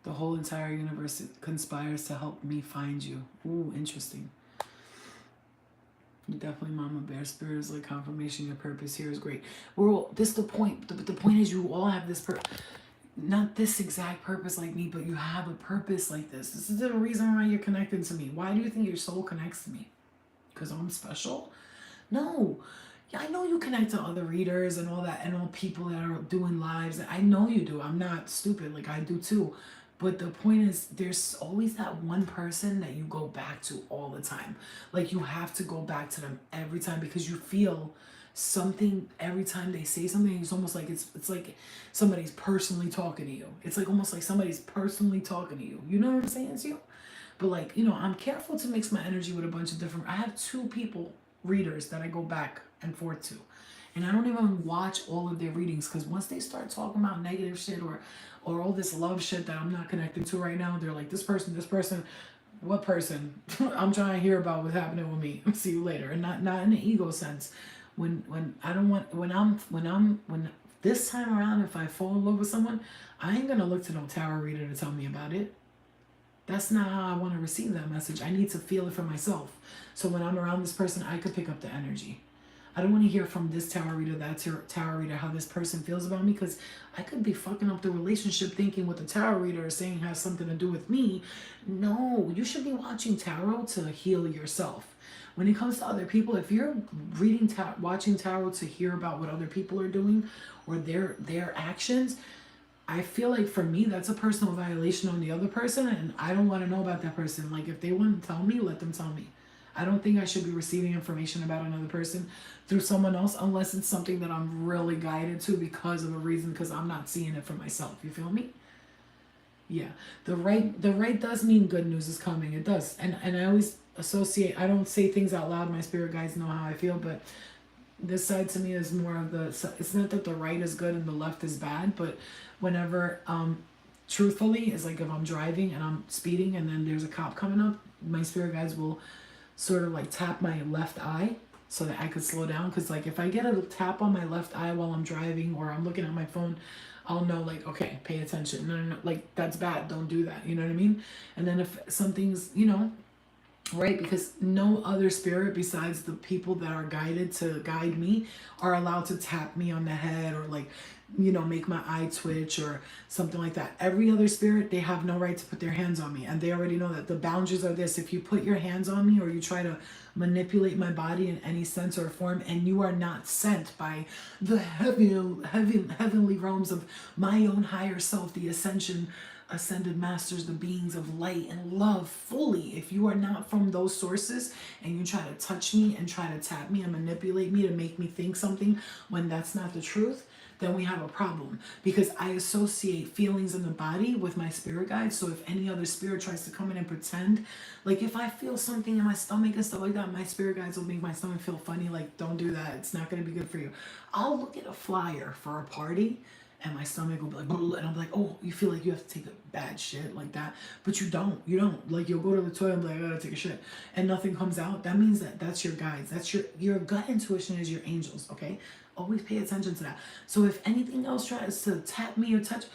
The whole entire universe conspires to help me find you. Ooh, interesting. Definitely, Mama Bear. Spirit is like confirmation. Your purpose here is great. This is the point. The point is you all have this not this exact purpose like me, but you have a purpose like this. This is the reason why you're connected to me. Why do you think your soul connects to me? Because I'm special? No. Yeah, I know you connect to other readers and all that, and all people that are doing lives. I know you do. I'm not stupid. Like I do too. But the point is, there's always that one person that you go back to all the time. Like you have to go back to them every time because you feel something every time they say something. It's almost like it's like somebody's personally talking to you. It's like almost like somebody's personally talking to you. You know what I'm saying to you? But like, you know, I'm careful to mix my energy with a bunch of different. I have 2 people, readers, that I go back and forth to. And I don't even watch all of their readings because once they start talking about negative shit or all this love shit that I'm not connected to right now, they're like, this person, what person? I'm trying to hear about what's happening with me. See you later. And not in an ego sense. When this time around, if I fall in love with someone, I ain't gonna look to no tarot reader to tell me about it. That's not how I want to receive that message. I need to feel it for myself. So when I'm around this person, I could pick up the energy. I don't want to hear from this tarot reader, that tarot reader, how this person feels about me, because I could be fucking up the relationship thinking what the tarot reader is saying has something to do with me. No, you should be watching tarot to heal yourself. When it comes to other people, if you're watching tarot to hear about what other people are doing or their actions, I feel like for me, that's a personal violation on the other person, and I don't want to know about that person. Like, if they want to tell me, let them tell me. I don't think I should be receiving information about another person through someone else unless it's something that I'm really guided to because of a reason, because I'm not seeing it for myself. You feel me? Yeah. The right does mean good news is coming. It does. And I always associate, I don't say things out loud. My spirit guides know how I feel, but this side to me is more of it's not that the right is good and the left is bad, but whenever, truthfully, it's like if I'm driving and I'm speeding and then there's a cop coming up, my spirit guides will sort of like tap my left eye so that I could slow down. Because like if I get a tap on my left eye while I'm driving or I'm looking at my phone, I'll know like, okay, pay attention. No, no, no, like that's bad. Don't do that. You know what I mean? And then if something's, you know, right, because no other spirit besides the people that are guided to guide me are allowed to tap me on the head or like, you know, make my eye twitch or something like that. Every other spirit, they have no right to put their hands on me, and they already know that the boundaries are this: if you put your hands on me or you try to manipulate my body in any sense or form, and you are not sent by the heavenly realms of my own higher self, the ascended masters, the beings of light and love fully, if you are not from those sources and you try to touch me and try to tap me and manipulate me to make me think something when that's not the truth, then we have a problem, because I associate feelings in the body with my spirit guides. So if any other spirit tries to come in and pretend, like if I feel something in my stomach and stuff like that, my spirit guides will make my stomach feel funny, like don't do that, it's not going to be good for you. I'll look at a flyer for a party and my stomach will be like, and I'm like, oh, you feel like you have to take a bad shit like that, but you don't. Like you'll go to the toilet and be like, I gotta take a shit, and nothing comes out. That means that that's your guides. That's your gut intuition is your angels. Okay, always pay attention to that. So if anything else tries to tap me or touch,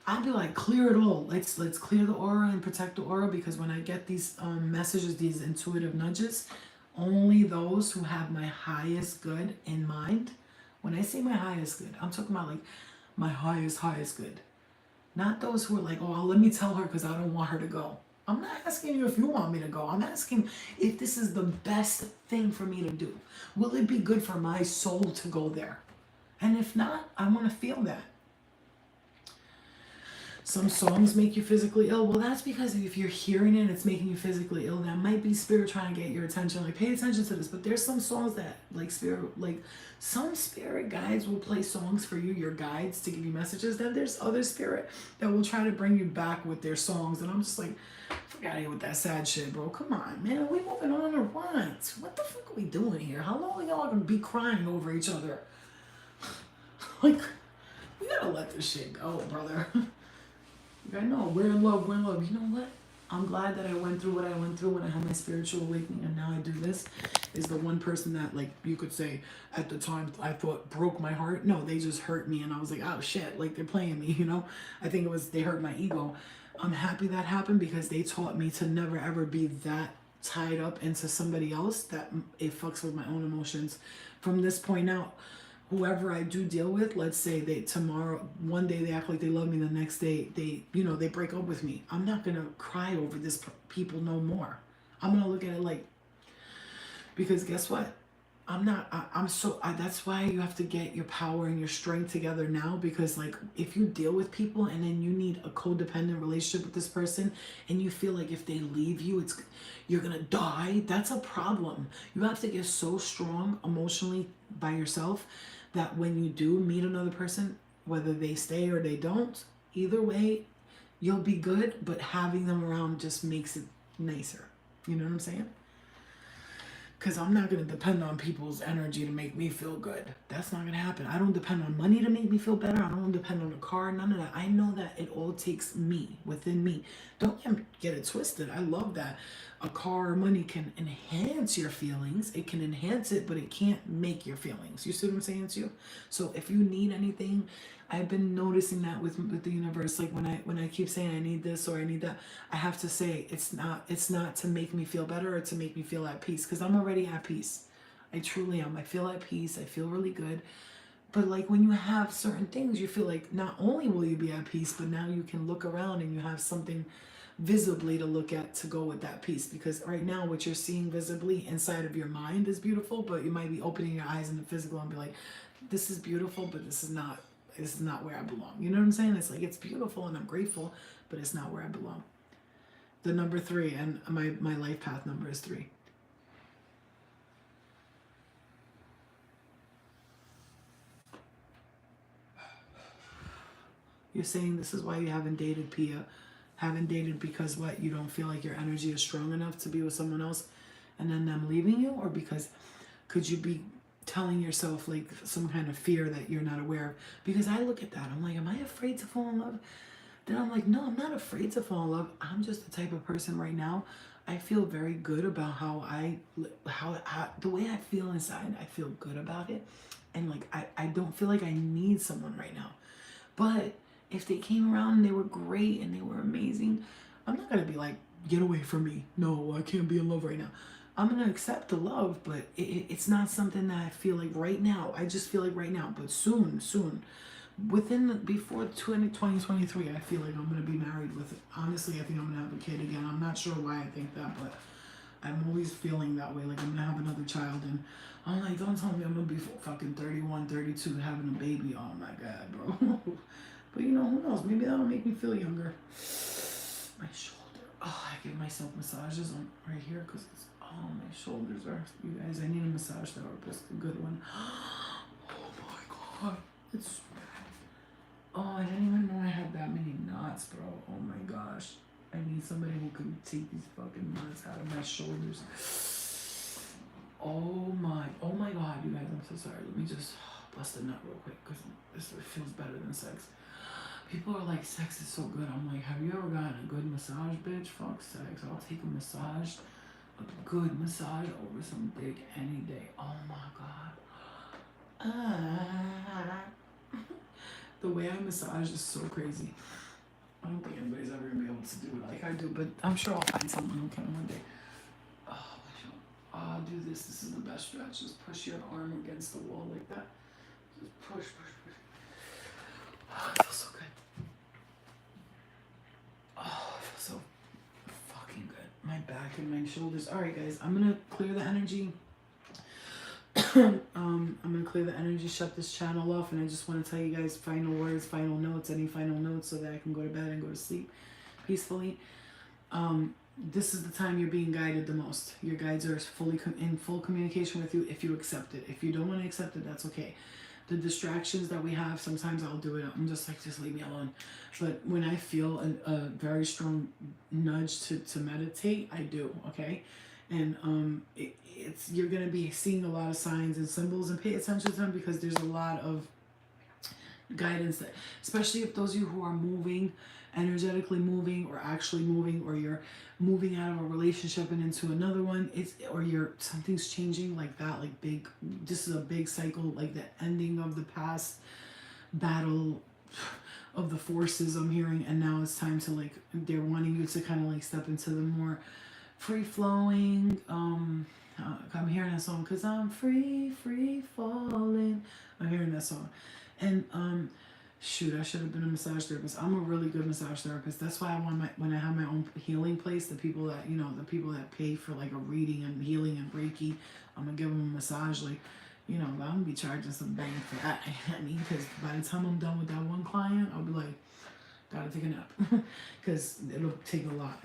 I'll be like, clear it all. Let's clear the aura and protect the aura, because when I get these messages, these intuitive nudges, only those who have my highest good in mind. When I say my highest good, I'm talking about like my highest good. Not those who are like, oh, let me tell her because I don't want her to go. I'm not asking you if you want me to go. I'm asking if this is the best thing for me to do. Will it be good for my soul to go there? And if not, I want to feel that. Some songs make you physically ill. Well, that's because if you're hearing it and it's making you physically ill, that might be spirit trying to get your attention. Like, pay attention to this. But there's some songs that, like, some spirit guides will play songs for you, your guides, to give you messages. Then there's other spirit that will try to bring you back with their songs. And I'm just like, fuck out of here with that sad shit, bro. Come on, man. Are we moving on or what? What the fuck are we doing here? How long are y'all gonna be crying over each other? Like, we gotta let this shit go, brother. I know, we're in love, we're in love. You know what? I'm glad that I went through what I went through when I had my spiritual awakening, and now I do this. Is the one person that, like, you could say at the time I thought broke my heart. No, they just hurt me, and I was like, oh shit, like they're playing me, you know? I think it was, they hurt my ego. I'm happy that happened, because they taught me to never ever be that tied up into somebody else that it fucks with my own emotions. From this point out, whoever I do deal with, let's say one day they act like they love me, the next day they break up with me. I'm not gonna cry over this people no more. I'm gonna look at it like, because guess what? That's why you have to get your power and your strength together now, because like if you deal with people and then you need a codependent relationship with this person and you feel like if they leave you, you're gonna die, that's a problem. You have to get so strong emotionally by yourself that when you do meet another person, whether they stay or they don't, either way, you'll be good, but having them around just makes it nicer. You know what I'm saying? Because I'm not going to depend on people's energy to make me feel good. That's not going to happen. I don't depend on money to make me feel better. I don't depend on a car, none of that. I know that it all takes me, within me. Don't get it twisted. I love that a car or money can enhance your feelings. It can enhance it, but it can't make your feelings. You see what I'm saying to you? So if you need anything, I've been noticing that with the universe. Like when I keep saying I need this or I need that, I have to say it's not to make me feel better or to make me feel at peace, because I'm already at peace. I truly am. I feel at peace. I feel really good. But like when you have certain things, you feel like not only will you be at peace, but now you can look around and you have something visibly to look at to go with that peace. Because right now what you're seeing visibly inside of your mind is beautiful, but you might be opening your eyes in the physical and be like, this is beautiful, but this is not where I belong. You know what I'm saying? It's like, it's beautiful and I'm grateful, but it's not where I belong. The number 3, and my life path number is 3. You're saying this is why you haven't dated, Pia. Haven't dated because what? You don't feel like your energy is strong enough to be with someone else and then them leaving you? Or because could you be telling yourself like some kind of fear that you're not aware of? Because I look at that, I'm like, am I afraid to fall in love? Then I'm like, no, I'm not afraid to fall in love. I'm just the type of person right now, I feel very good about how the way I feel inside. I feel good about it, and like I don't feel like I need someone right now. But if they came around and they were great and they were amazing, I'm not gonna be like, get away from me. No, I can't be in love right now. I'm gonna accept the love, but it's not something that I feel like right now. I just feel like right now, but soon, before 2023, I feel like I'm gonna be married with. Honestly, I think I'm gonna have a kid again. I'm not sure why I think that, but I'm always feeling that way. Like I'm gonna have another child, and I'm like, don't tell me I'm gonna be fucking 31, 32, having a baby. Oh my god, bro. But you know, who knows? Maybe that'll make me feel younger. My shoulder. Oh, I give myself massages on right here because it's. Oh, my shoulders are. You guys, I need a massage therapist, a good one. Oh my god, it's. Oh, I didn't even know I had that many knots, bro. Oh my gosh. I need somebody who can take these fucking knots out of my shoulders. Oh my god, you guys, I'm so sorry. Let me just bust a nut real quick because this feels better than sex. People are like, sex is so good. I'm like, have you ever gotten a good massage, bitch? Fuck sex. I'll take a massage, a good massage over some dick any day. Oh my god. The way I massage is so crazy. I don't think anybody's ever gonna be able to do it like I do, but I'm sure I'll find someone who can one day. Oh, I'll do this. This is the best stretch. Just push your arm against the wall like that. Just push. Oh, it feels so good. Oh, it feels so fucking good. My back and my shoulders. All right, guys, I'm gonna clear the energy. I'm gonna clear the energy, shut this channel off, and I just want to tell you guys final words, final notes, any final notes so that I can go to bed and go to sleep peacefully. This is the time you're being guided the most. Your guides are fully in full communication with you if you accept it. If you don't want to accept it, that's okay. The distractions that we have, sometimes I'll do it. I'm just like, just leave me alone. But when I feel a very strong nudge to meditate, I do, okay? And you're going to be seeing a lot of signs and symbols, and pay attention to them because there's a lot of guidance that, especially if those of you who are moving, energetically moving, or actually moving, or you're moving out of a relationship and into another one, something's changing like that, like big, this is a big cycle, like the ending of the past battle of the forces I'm hearing, and now it's time to, like, they're wanting you to kind of like step into the more free-flowing, I'm hearing that song, cause I'm free falling. I'm hearing that song. And shoot, I should have been a massage therapist. I'm a really good massage therapist. That's why I want when I have my own healing place, the people that pay for like a reading and healing and Reiki, I'm gonna give them a massage. Like, I'm gonna be charging some bang for that. I mean, because by the time I'm done with that one client, I'll be like, gotta take a nap, because it'll take a lot,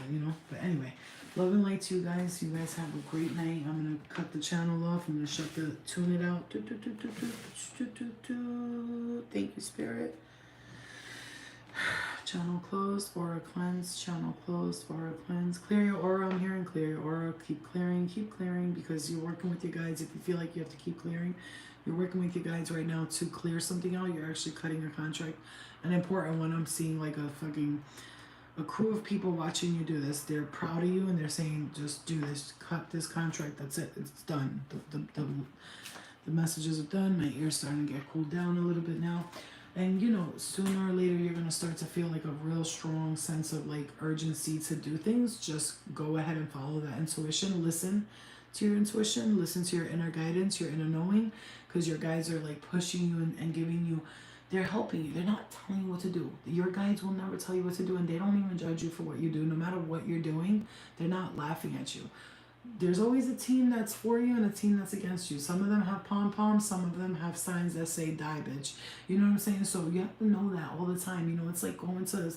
But anyway, love and light to you guys. You guys have a great night. I'm gonna cut the channel off. I'm gonna tune it out. Thank you, Spirit. Channel closed, aura cleanse. Channel closed, aura cleanse. Clear your aura. I'm hearing clear your aura. Keep clearing, because you're working with your guides. If you feel like you have to keep clearing, you're working with your guides right now to clear something out. You're actually cutting a contract, an important one. I'm seeing like a crew of people watching you do this. They're proud of you and they're saying, just do this, cut this contract. That's it. It's done. The messages are done. My ear's starting to get cooled down a little bit now. And sooner or later, you're going to start to feel like a real strong sense of like urgency to do things. Just go ahead and follow that intuition. Listen to your intuition. Listen to your inner guidance, your inner knowing, because your guides are like pushing you and giving you, they're helping you. They're not telling you what to do. Your guides will never tell you what to do, and they don't even judge you for what you do. No matter what you're doing, they're not laughing at you. There's always a team that's for you and a team that's against you. Some of them have pom-poms. Some of them have signs that say, die, bitch. You know what I'm saying? So you have to know that all the time. It's like going to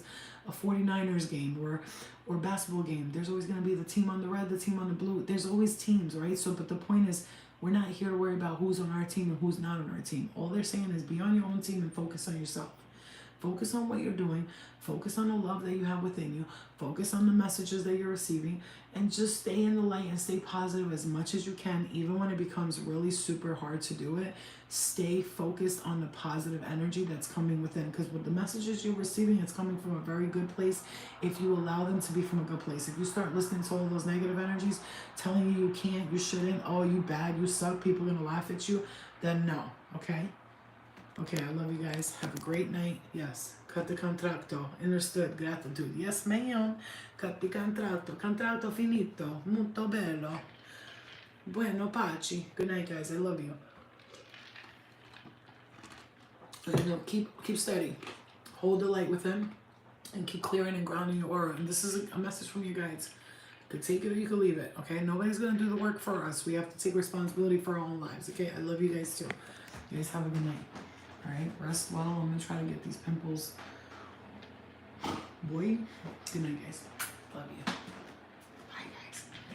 a 49ers game or basketball game. There's always going to be the team on the red, the team on the blue. There's always teams, right? So, but the point is, we're not here to worry about who's on our team and who's not on our team. All they're saying is be on your own team and focus on yourself. Focus on what you're doing. Focus on the love that you have within you. Focus on the messages that you're receiving. And just stay in the light and stay positive as much as you can. Even when it becomes really super hard to do it, stay focused on the positive energy that's coming within. Because with the messages you're receiving, it's coming from a very good place if you allow them to be from a good place. If you start listening to all those negative energies telling you can't, you shouldn't, oh, you bad, you suck, people are going to laugh at you, then no, okay? Okay, I love you guys. Have a great night. Yes. Cut the contracto. Understood. Gratitude. Yes, ma'am. Cut the contracto. Contracto finito. Molto bello. Bueno, paci. Good night, guys. I love you. And, you know, keep steady. Hold the light with him. And keep clearing and grounding your aura. And this is a message from you guys. You could take it or you could leave it. Okay? Nobody's going to do the work for us. We have to take responsibility for our own lives. Okay? I love you guys too. You guys have a good night. Alright, rest well. I'm going to try to get these pimples. Boy, good night, guys. Love you.